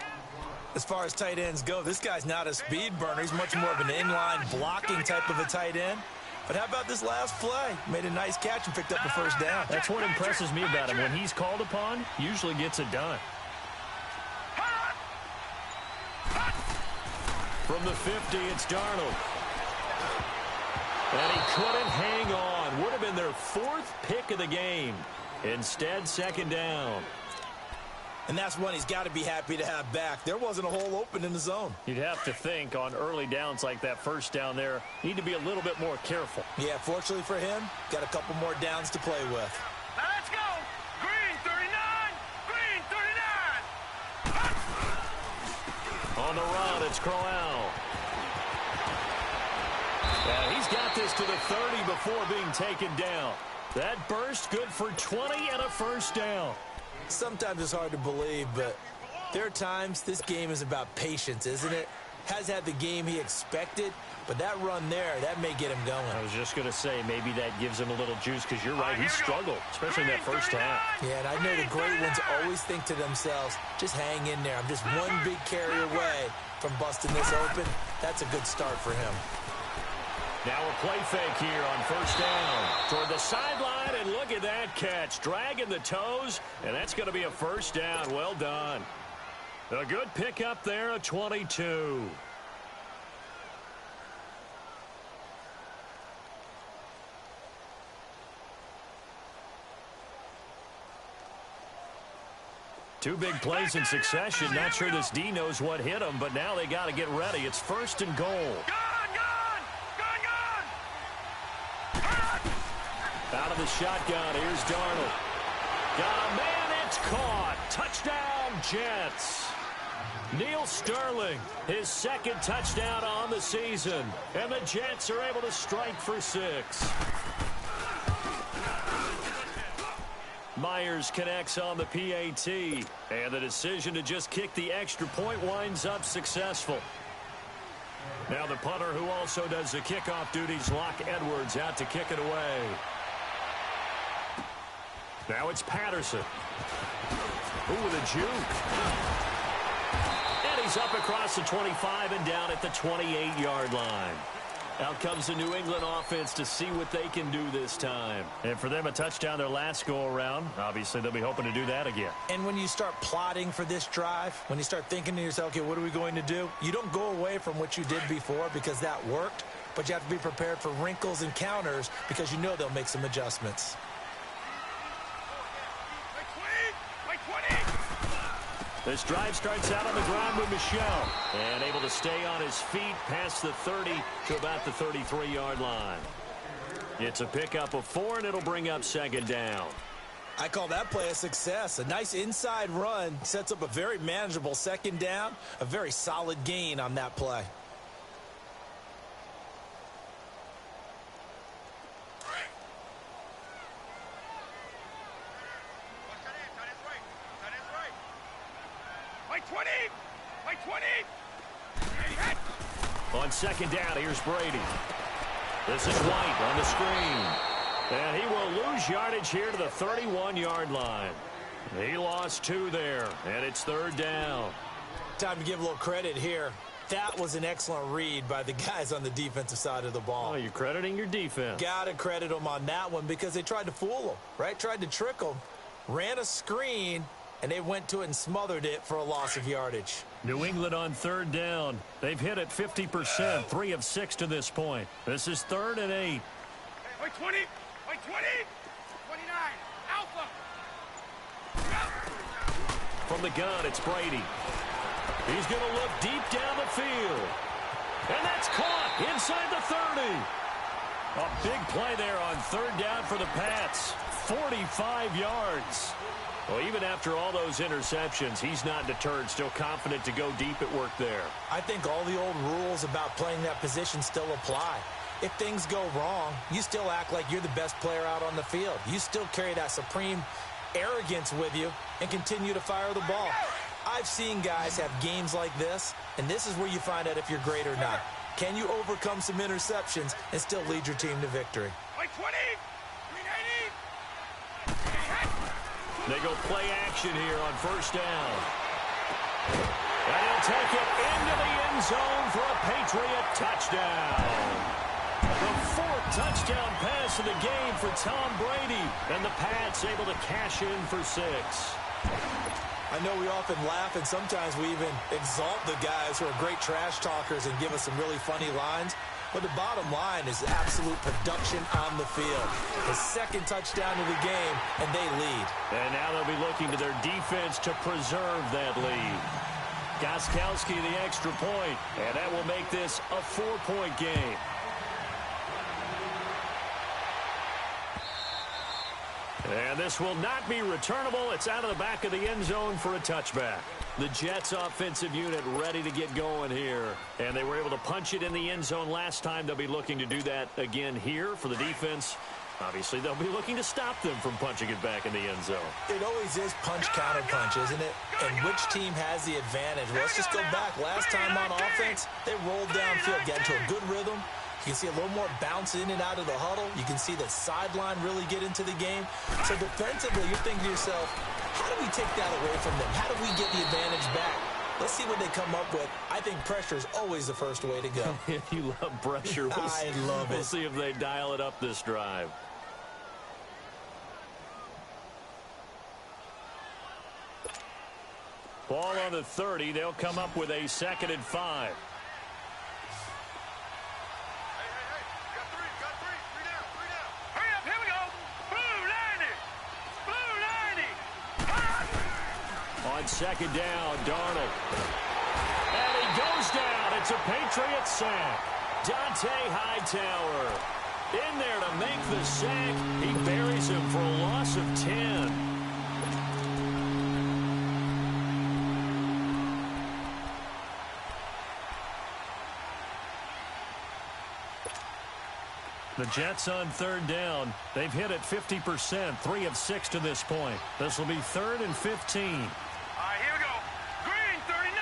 As far as tight ends go, this guy's not a speed burner. He's much more of an inline blocking type of a tight end. But how about this last play? Made a nice catch and picked up the first down. That's what impresses me about him. When he's called upon, usually gets it done. From the 50, it's Darnold. And he couldn't hang on. Would have been their 4th pick of the game. Instead, second down. And that's one he's got to be happy to have back. There wasn't a hole open in the zone. You'd have to think on early downs like that first down there, need to be a little bit more careful. Yeah, fortunately for him, got a couple more downs to play with. Now, let's go. Green 39. Green 39. On the run, it's Crowell. And he's got this to the 30 before being taken down. That burst good for 20 and a first down. Sometimes it's hard to believe, but there are times this game is about patience, isn't it? Has had the game he expected, but that run there, that may get him going. I was just going to say, maybe that gives him a little juice, because you're right, he struggled, especially in that first half. Yeah, and I know the great ones always think to themselves, just hang in there. I'm just one big carry away from busting this open. That's a good start for him. Now a play fake here on first down. Toward the sideline, and look at that catch. Dragging the toes, and that's going to be a first down. Well done. A good pickup there, a 22. Two big plays in succession. Not sure this D knows what hit him, but now they got to get ready. It's 1st and goal. Out of the shotgun, here's Darnold. Got a man, it's caught. Touchdown, Jets. Neil Sterling, his 2nd touchdown on the season. And the Jets are able to strike for 6. Myers connects on the PAT. And the decision to just kick the extra point winds up successful. Now the punter, who also does the kickoff duties, Locke Edwards, out to kick it away. Now it's Patterson. Ooh, with a juke. And he's up across the 25 and down at the 28-yard line. Out comes the New England offense to see what they can do this time. And for them, a touchdown their last go-around. Obviously, they'll be hoping to do that again. And when you start plotting for this drive, when you start thinking to yourself, okay, what are we going to do? You don't go away from what you did before because that worked, but you have to be prepared for wrinkles and counters because you know they'll make some adjustments. This drive starts out on the ground with Michel. And able to stay on his feet past the 30 to about the 33-yard line. It's a pickup of 4, and it'll bring up second down. I call that play a success. A nice inside run sets up a very manageable second down. A very solid gain on that play. On second down, here's Brady. This is White on the screen. And he will lose yardage here to the 31-yard line. He lost 2 there, and it's third down. Time to give a little credit here. That was an excellent read by the guys on the defensive side of the ball. Oh, you're crediting your defense. Got to credit them on that one because they tried to fool them, right? Tried to trick them, ran a screen, and they went to it and smothered it for a loss of yardage. New England on third down. They've hit it 50%, 3 of 6 to this point. This is 3rd and 8. Wait, 20. Wait, 20. 29. Alpha. From the gun, it's Brady. He's going to look deep down the field. And that's caught inside the 30. A big play there on third down for the Pats. 45 yards. Well, even after all those interceptions, he's not deterred, still confident to go deep at work there. I think all the old rules about playing that position still apply. If things go wrong, you still act like you're the best player out on the field. You still carry that supreme arrogance with you and continue to fire the ball. I've seen guys have games like this, and this is where you find out if you're great or not. Can you overcome some interceptions and still lead your team to victory? Wait, 20. 390. They go play action here on first down. And he'll take it into the end zone for a Patriot touchdown. The 4th touchdown pass of the game for Tom Brady. And the Pats able to cash in for 6. I know we often laugh, and sometimes we even exalt the guys who are great trash talkers and give us some really funny lines. But the bottom line is absolute production on the field. The 2nd touchdown of the game, and they lead. And now they'll be looking to their defense to preserve that lead. Gostkowski the extra point, and that will make this a 4-point game. And this will not be returnable. It's out of the back of the end zone for a touchback. The Jets offensive unit ready to get going here. And they were able to punch it in the end zone last time. They'll be looking to do that again here for the defense. Obviously, they'll be looking to stop them from punching it back in the end zone. It always is punch-counter-punch, isn't it? And which team has the advantage? Well, let's just go back. Last time on offense, they rolled downfield, got into a good rhythm. You can see a little more bounce in and out of the huddle. You can see the sideline really get into the game. So defensively, you're thinking to yourself, how do we take that away from them? How do we get the advantage back? Let's see what they come up with. I think pressure is always the first way to go. You love pressure. I love it. We'll see if they dial it up this drive. Ball on the 30. They'll come up with a 2nd and 5. On second down, Darnold. And he goes down. It's a Patriot sack. Dante Hightower in there to make the sack. He buries him for a loss of 10. The Jets on third down. They've hit it 50%, 3 of 6 to this point. This will be 3rd and 15. All right, here we go. Green 39.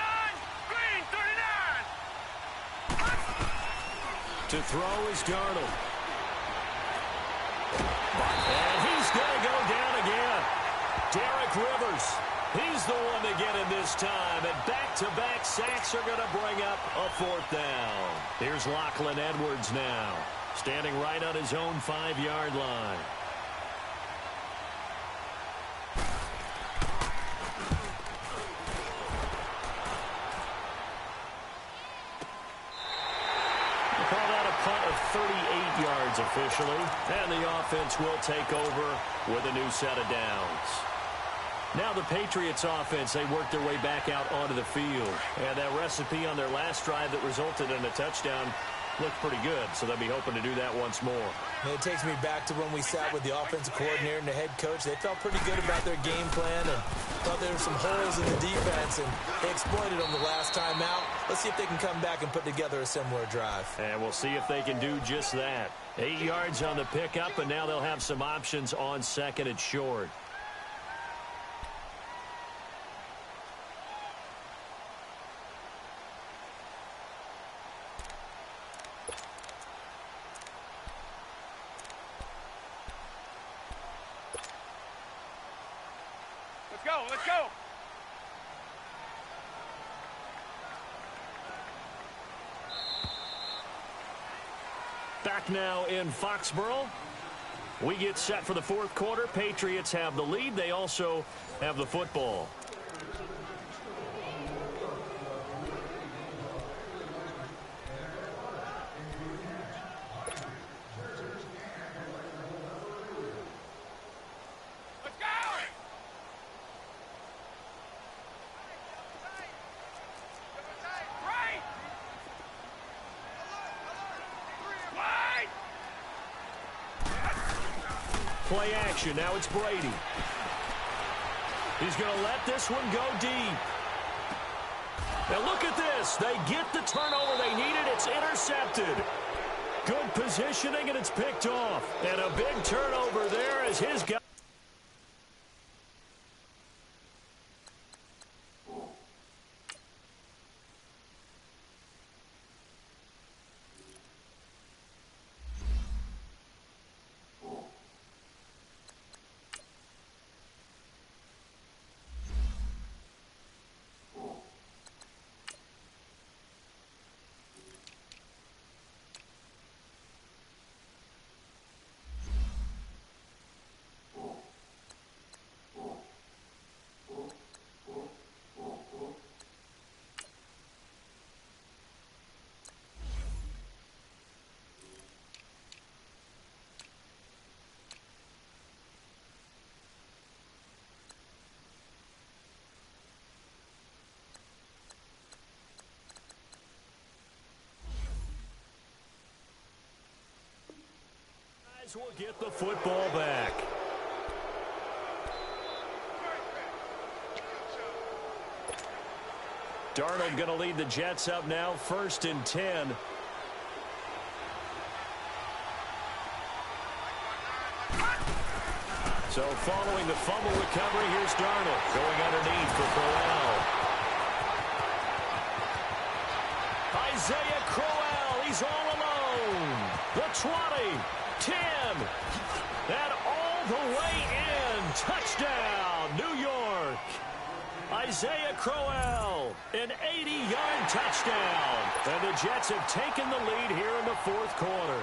Green 39. To throw is Darnold. And he's going to go down again. Derek Rivers. He's the one to get him this time. And back-to-back sacks are going to bring up a 4th down. Here's Lachlan Edwards now, standing right on his own 5-yard line. Call that a punt of 38 yards officially. And the offense will take over with a new set of downs. Now the Patriots offense, they work their way back out onto the field. And that recipe on their last drive that resulted in a touchdown looked pretty good, so they'll be hoping to do that once more. And it takes me back to when we sat with the offensive coordinator and the head coach. They felt pretty good about their game plan and thought there were some holes in the defense, and they exploited them the last time out. Let's see if they can come back and put together a similar drive. And we'll see if they can do just that. 8 yards on the pickup, and now they'll have some options on 2nd and short. Let's go. Back now in Foxborough. We get set for the fourth quarter. Patriots have the lead. They also have the football. Play action. Now it's Brady. He's going to let this one go deep. Now look at this. They get the turnover they needed. It's intercepted. Good positioning, and it's picked off. And a big turnover there as his guy. Will get the football back. Darnold going to lead the Jets up now, 1st and 10. So following the fumble recovery, here's Darnold going underneath for Crowell. Isaiah Crowell, he's all alone. The 20. 10, and all the way in. Touchdown, New York. Isaiah Crowell, an 80-yard touchdown. And the Jets have taken the lead here in the fourth quarter.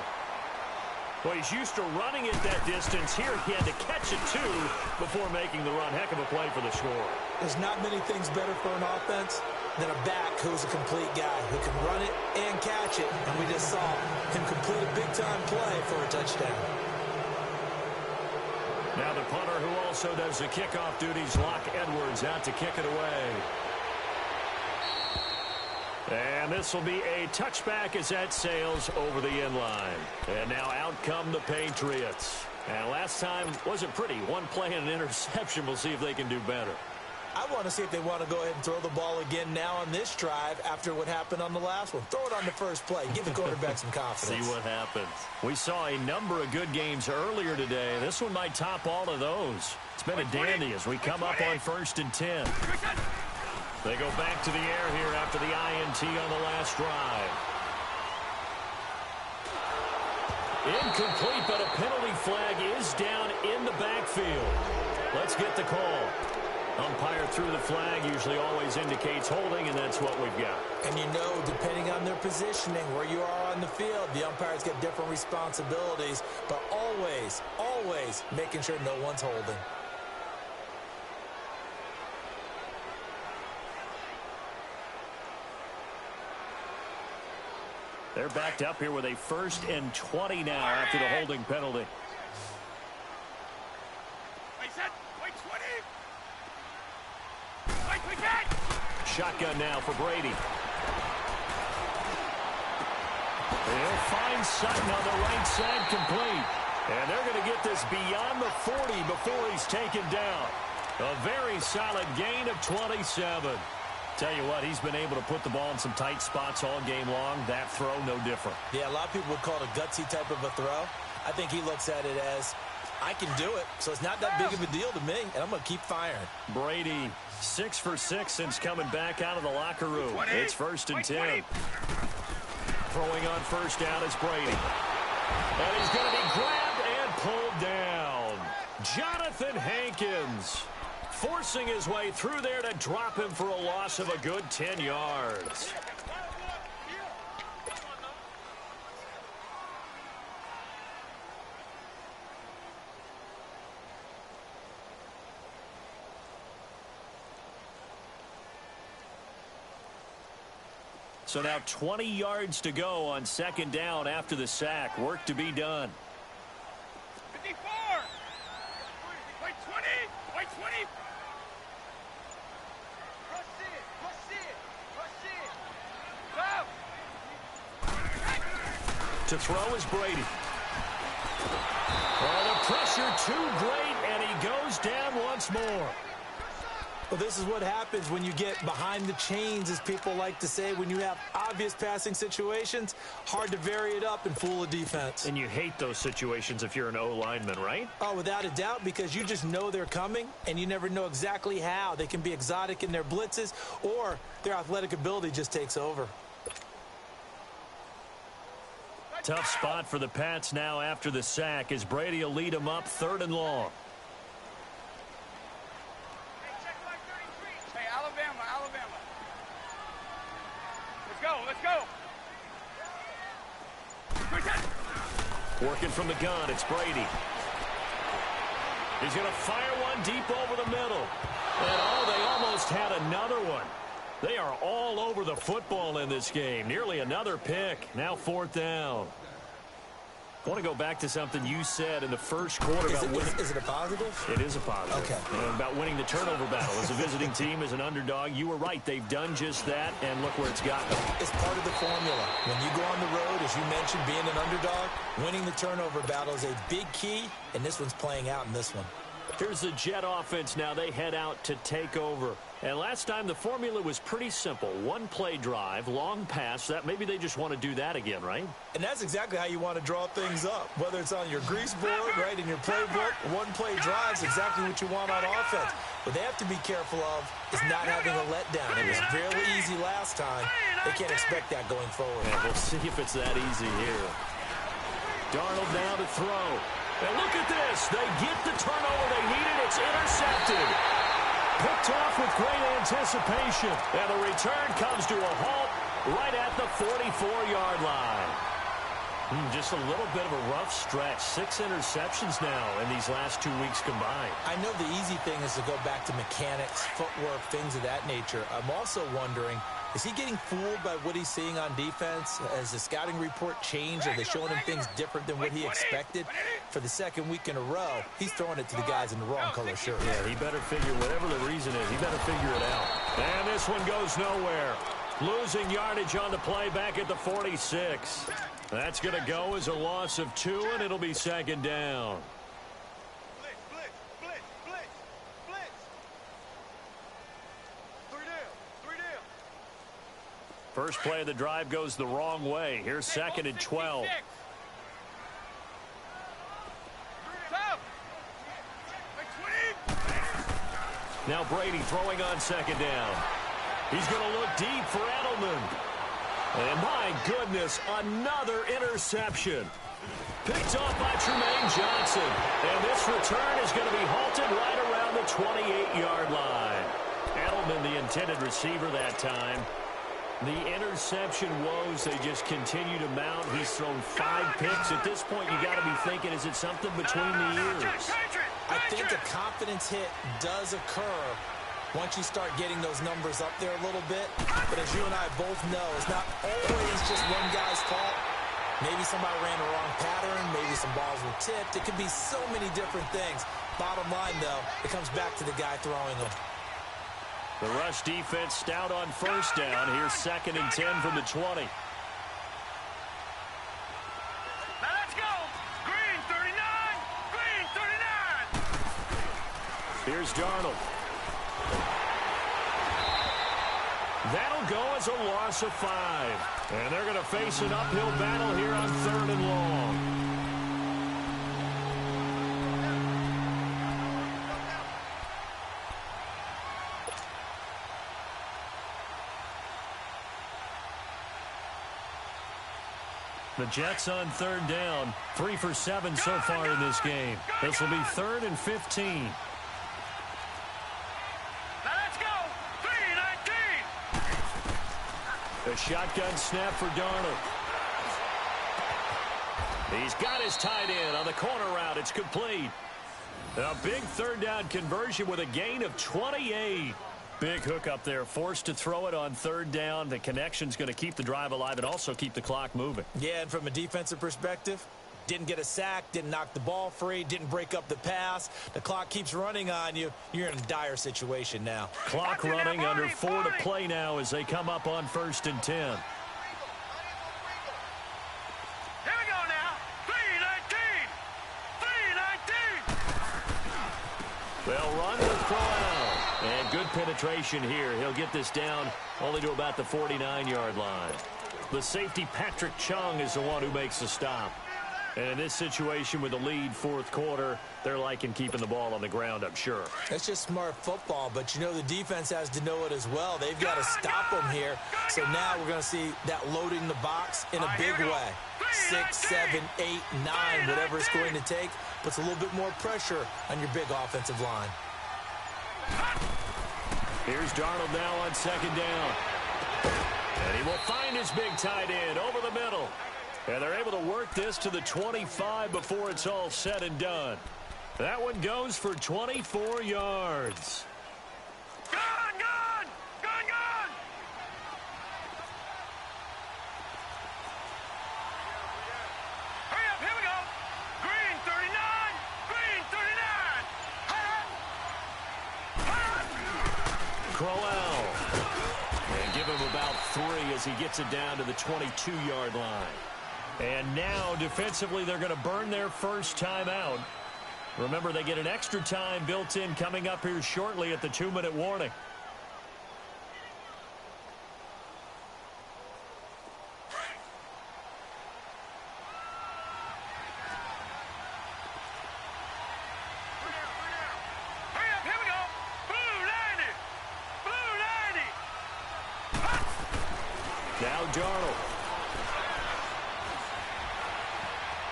Well, he's used to running it that distance. Here he had to catch it, too, before making the run. Heck of a play for the score. There's not many things better for an offense than a back who's a complete guy who can run it and catch it. And we just saw him complete a big-time play for a touchdown. Now the punter who also does the kickoff duties, Locke Edwards, out to kick it away. And this will be a touchback as that sails over the end line. And now out come the Patriots. And last time wasn't pretty. One play and an interception. We'll see if they can do better. I want to see if they want to go ahead and throw the ball again now on this drive after what happened on the last one. Throw it on the first play. Give the quarterback some confidence. See what happens. We saw a number of good games earlier today. This one might top all of those. It's been a dandy as we come up on 1st and 10. They go back to the air here after the INT on the last drive. Incomplete, but a penalty flag is down in the backfield. Let's get the call. Umpire threw the flag, usually always indicates holding, and that's what we've got. And you know, depending on their positioning, where you are on the field, the umpires get different responsibilities, but always, always making sure no one's holding. They're backed up here with a 1st and 20 now after the holding penalty. Shotgun now for Brady. He'll find Sutton on the right side, complete. And they're going to get this beyond the 40 before he's taken down. A very solid gain of 27. Tell you what, he's been able to put the ball in some tight spots all game long. That throw, no different. Yeah, a lot of people would call it a gutsy type of a throw. I think he looks at it as, I can do it, so it's not that big of a deal to me, and I'm going to keep firing. Brady, 6 for 6 since coming back out of the locker room. It's 1st and 10. Throwing on first down is Brady. And he's going to be grabbed and pulled down. Jonathan Hankins, forcing his way through there to drop him for a loss of a good 10 yards. So now 20 yards to go on second down after the sack. Work to be done. 54. Wait 20. Wait 20. Rush it. Rush it. Rush it. Go. To throw is Brady. Oh, the pressure too great, and he goes down once more. Well, this is what happens when you get behind the chains, as people like to say. When you have obvious passing situations, hard to vary it up and fool a defense. And you hate those situations if you're an O-lineman, right? Oh, without a doubt, because you just know they're coming, and you never know exactly how. They can be exotic in their blitzes, or their athletic ability just takes over. Tough spot for the Pats now after the sack as Brady will lead them up 3rd and long. Alabama. Let's go. Working from the gun, it's Brady. He's going to fire one deep over the middle. And they almost had another one. They are all over the football in this game. Nearly another pick. Now 4th down. I want to go back to something you said in the first quarter. Is it a positive? It is a positive. Okay. About winning the turnover battle. As a visiting team, as an underdog, you were right. They've done just that, and look where it's gotten them. It's part of the formula. When you go on the road, as you mentioned, being an underdog, winning the turnover battle is a big key, and this one's playing out in this one. Here's the Jet offense now. They head out to take over. And last time the formula was pretty simple. One play drive, long pass. That maybe they just want to do that again, right? And that's exactly how you want to draw things up. Whether it's on your grease board, right, in your playbook, one play drive is exactly what you want on offense. What they have to be careful of is not having a letdown. It was fairly easy last time. They can't expect that going forward. And we'll see if it's that easy here. Darnold now to throw. And look at this. They get the turnover they needed. It's intercepted. Picked off with great anticipation. And the return comes to a halt right at the 44-yard line. Just a little bit of a rough stretch. 6 interceptions now in these last 2 weeks combined. I know the easy thing is to go back to mechanics, footwork, things of that nature. I'm also wondering, is he getting fooled by what he's seeing on defense? Has the scouting report changed? Are they showing him things different than what he expected? For the second week in a row, he's throwing it to the guys in the wrong color shirt. Yeah, he better figure, whatever the reason is, he better figure it out. And this one goes nowhere. Losing yardage on the play back at the 46. That's going to go as a loss of 2, and it'll be 2nd down. Blitz. 3 down. First play of the drive goes the wrong way. Here's 2nd and 12. Now Brady throwing on 2nd down. He's going to look deep for Edelman. And my goodness, another interception. Picked off by Tremaine Johnson. And this return is going to be halted right around the 28-yard line. Edelman, the intended receiver that time. The interception woes, they just continue to mount. He's thrown 5 picks. At this point, you got to be thinking, is it something between the ears? I think a confidence hit does occur once you start getting those numbers up there a little bit. But as you and I both know, it's not always just one guy's fault. Maybe somebody ran the wrong pattern. Maybe some balls were tipped. It could be so many different things. Bottom line, though, it comes back to the guy throwing them. The rush defense stout on 1st down. Here's 2nd and 10 from the 20. Now let's go. Green 39. Green 39. Here's Darnold. That'll go as a loss of 5. And they're going to face an uphill battle here on 3rd and long. The Jets on 3rd down. 3 for 7 so far in this game. This will be 3rd and 15. The shotgun snap for Darnold. He's got his tight end on the corner route. It's complete. A big third down conversion with a gain of 28. Big hook up there, forced to throw it on third down. The connection's going to keep the drive alive and also keep the clock moving. Yeah, and from a defensive perspective, didn't get a sack, didn't knock the ball free, didn't break up the pass. The clock keeps running on you. You're in a dire situation now. Clock running, under 4 to play now as they come up on 1st and 10. Here we go now. 3-19. 3-19. They'll run with Crowell. And good penetration here. He'll get this down only to about the 49-yard line. The safety, Patrick Chung, is the one who makes the stop. And in this situation with the lead, fourth quarter, they're liking keeping the ball on the ground, I'm sure. That's just smart football, but you know the defense has to know it as well. They've got to stop them here. So now we're going to see that loading the box in a big way. 6, 7, 8, 9, whatever it's going to take, puts a little bit more pressure on your big offensive line. Here's Darnold now on 2nd down. And he will find his big tight end over the middle. And they're able to work this to the 25 before it's all said and done. That one goes for 24 yards. Gone! Hurry up, here we go. Green 39. Green 39. Crowell. And give him about 3 as he gets it down to the 22-yard line. And now, defensively, they're going to burn their first timeout. Remember, they get an extra time built in coming up here shortly at the 2-minute warning. Hurry up, here we go. Blue 90. Now Darnold.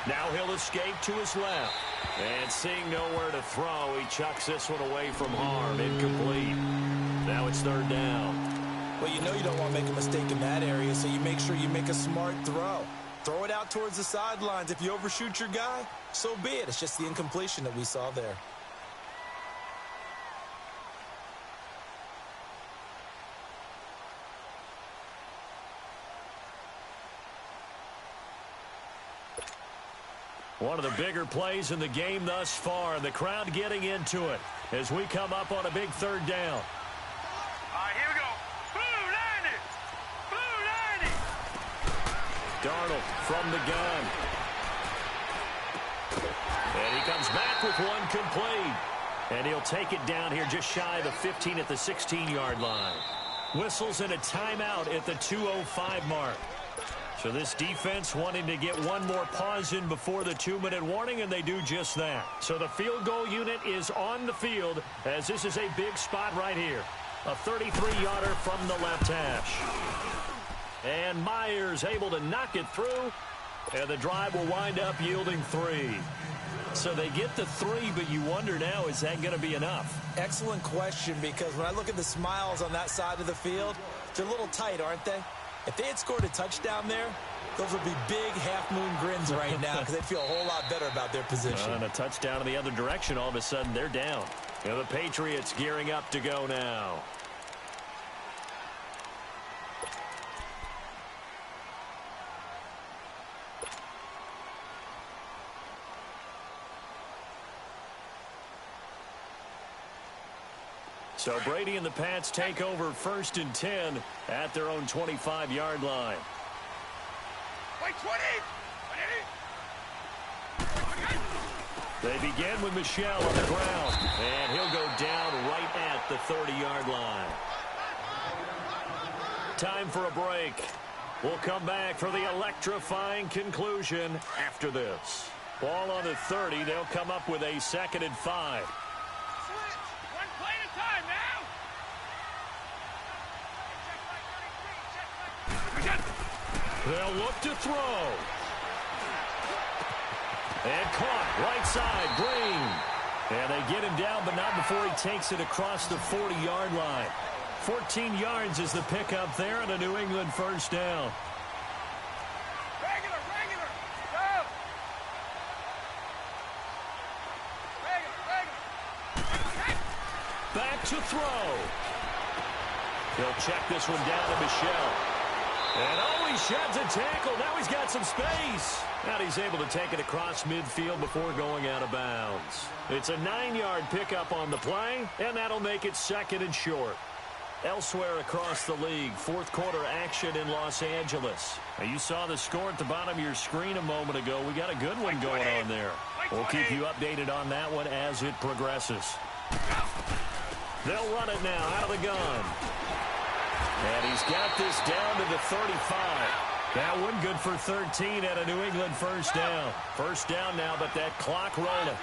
Now he'll escape to his left. And seeing nowhere to throw, he chucks this one away from harm. Incomplete. Now it's 3rd down. Well, you know you don't want to make a mistake in that area, so you make sure you make a smart throw. Throw it out towards the sidelines. If you overshoot your guy, so be it. It's just the incompletion that we saw there. One of the bigger plays in the game thus far, and the crowd getting into it as we come up on a big 3rd down. All right, here we go. Blue 90. Blue 90. Darnold from the gun. And he comes back with one complete. And he'll take it down here just shy of the 15 at the 16-yard line. Whistles in a timeout at the 2:05 mark. So this defense wanting to get one more pause in before the 2-minute warning, and they do just that. So the field goal unit is on the field as this is a big spot right here. A 33-yarder from the left hash. And Myers able to knock it through, and the drive will wind up yielding 3. So they get the 3, but you wonder now, is that going to be enough? Excellent question, because when I look at the smiles on that side of the field, they're a little tight, aren't they? If they had scored a touchdown there, those would be big half-moon grins right now because they'd feel a whole lot better about their position. And a touchdown in the other direction, all of a sudden they're down. And the Patriots gearing up to go now. So Brady and the Pats take over 1st and 10 at their own 25-yard line. Wait, 20. They begin with Michel on the ground, and he'll go down right at the 30-yard line. Time for a break. We'll come back for the electrifying conclusion after this. Ball on the 30. They'll come up with a 2nd and 5. One play at a time now. They'll look to throw. And caught right side, Green. And they get him down, but not before he takes it across the 40-yard line. 14 yards is the pickup there and a New England first down. Regular. Go. Regular. Back to throw. He'll check this one down to Michelle. And he sheds a tackle. Now he's got some space. And he's able to take it across midfield before going out of bounds. It's a 9-yard pickup on the play, and that'll make it 2nd and short. Elsewhere across the league, fourth quarter action in Los Angeles. Now, you saw the score at the bottom of your screen a moment ago. We got a good one going on there. We'll keep you updated on that one as it progresses. They'll run it now out of the gun. And he's got this down to the 35. That one good for 13 and a New England first down. First down now, but that clock rolling.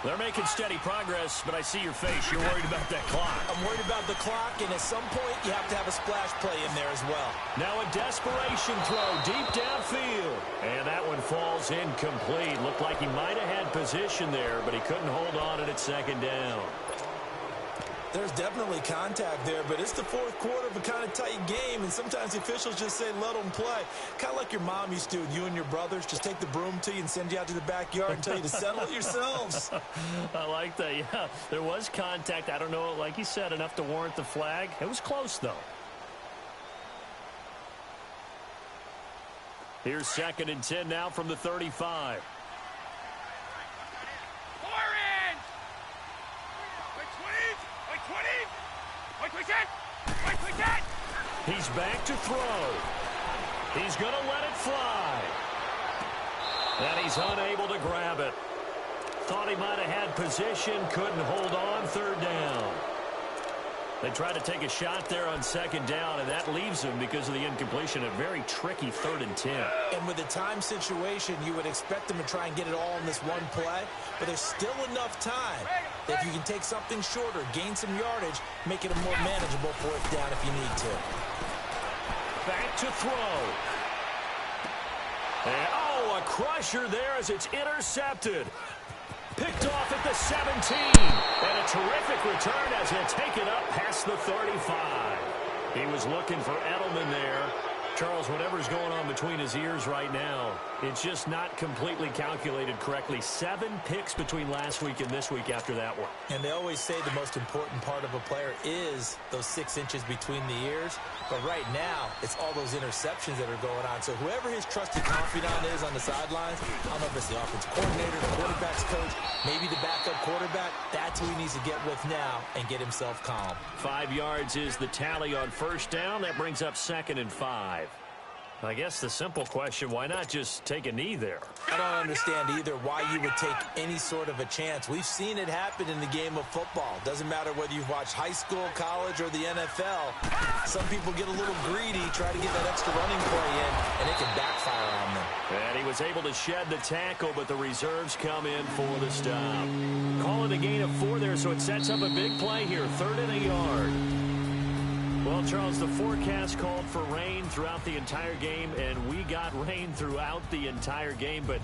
They're making steady progress, but I see your face. You're worried about that clock. I'm worried about the clock, and at some point, you have to have a splash play in there as well. Now a desperation throw deep downfield. And that one falls incomplete. Looked like he might have had position there, but he couldn't hold on at 2nd down. There's definitely contact there, but it's the fourth quarter of a kind of tight game, and sometimes the officials just say, let them play. Kind of like your mom used to with you and your brothers. Just take the broom to you and send you out to the backyard and tell you to settle it yourselves. I like that, yeah. There was contact. I don't know, like you said, enough to warrant the flag. It was close, though. Here's 2nd and 10 now from the 35. He's back to throw. He's going to let it fly. And he's unable to grab it. Thought he might have had position, couldn't hold on, 3rd down. They tried to take a shot there on 2nd down, and that leaves him, because of the incompletion, a very tricky 3rd and 10. And with the time situation, you would expect them to try and get it all in this one play, but there's still enough time that if you can take something shorter, gain some yardage, make it a more manageable 4th down if you need to. Back to throw. And, a crusher there as it's intercepted. Picked off at the 17. And a terrific return as he'll take it up past the 35. He was looking for Edelman there. Charles, whatever's going on between his ears right now, it's just not completely calculated correctly. 7 picks between last week and this week after that one. And they always say the most important part of a player is those 6 inches between the ears. But right now, it's all those interceptions that are going on. So whoever his trusted confidant is on the sidelines, I don't know if it's the offensive coordinator, the quarterback's coach, maybe the backup quarterback, that's who he needs to get with now and get himself calm. 5 yards is the tally on first down. That brings up 2nd and 5. I guess the simple question, why not just take a knee there? I don't understand either why you would take any sort of a chance. We've seen it happen in the game of football. Doesn't matter whether you've watched high school, college, or the NFL. Some people get a little greedy, try to get that extra running play in, and it can backfire on them. And he was able to shed the tackle, but the reserves come in for the stop. Call it a gain of 4 there, so it sets up a big play here. 3rd and a yard. Well, Charles, the forecast called for rain throughout the entire game, and we got rain throughout the entire game. But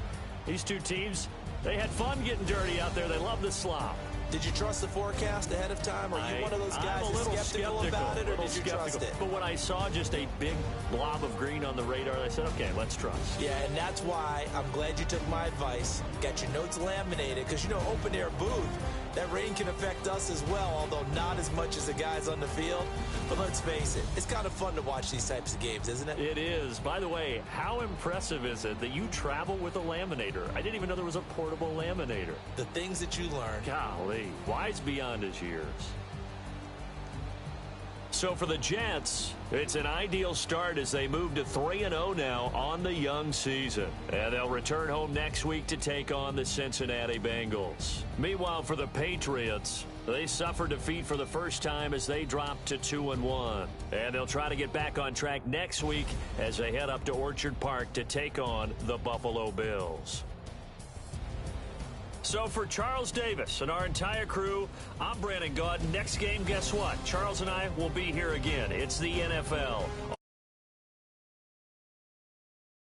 these two teams, they had fun getting dirty out there. They love the slop. Did you trust the forecast ahead of time? Are you one of those guys that's skeptical about it, or did you trust it? But when I saw just a big blob of green on the radar, I said, okay, let's trust. Yeah, and that's why I'm glad you took my advice. Got your notes laminated, because, you know, open-air booth, that rain can affect us as well, although not as much as the guys on the field. But let's face it, it's kind of fun to watch these types of games, isn't it? It is. By the way, how impressive is it that you travel with a laminator? I didn't even know there was a portable laminator. The things that you learn. Golly, wise beyond his years. So for the Jets, it's an ideal start as they move to 3-0 now on the young season. And they'll return home next week to take on the Cincinnati Bengals. Meanwhile, for the Patriots, they suffered defeat for the first time as they dropped to 2-1. And they'll try to get back on track next week as they head up to Orchard Park to take on the Buffalo Bills. So for Charles Davis and our entire crew, I'm Brandon Gaudin. Next game, guess what? Charles and I will be here again. It's the NFL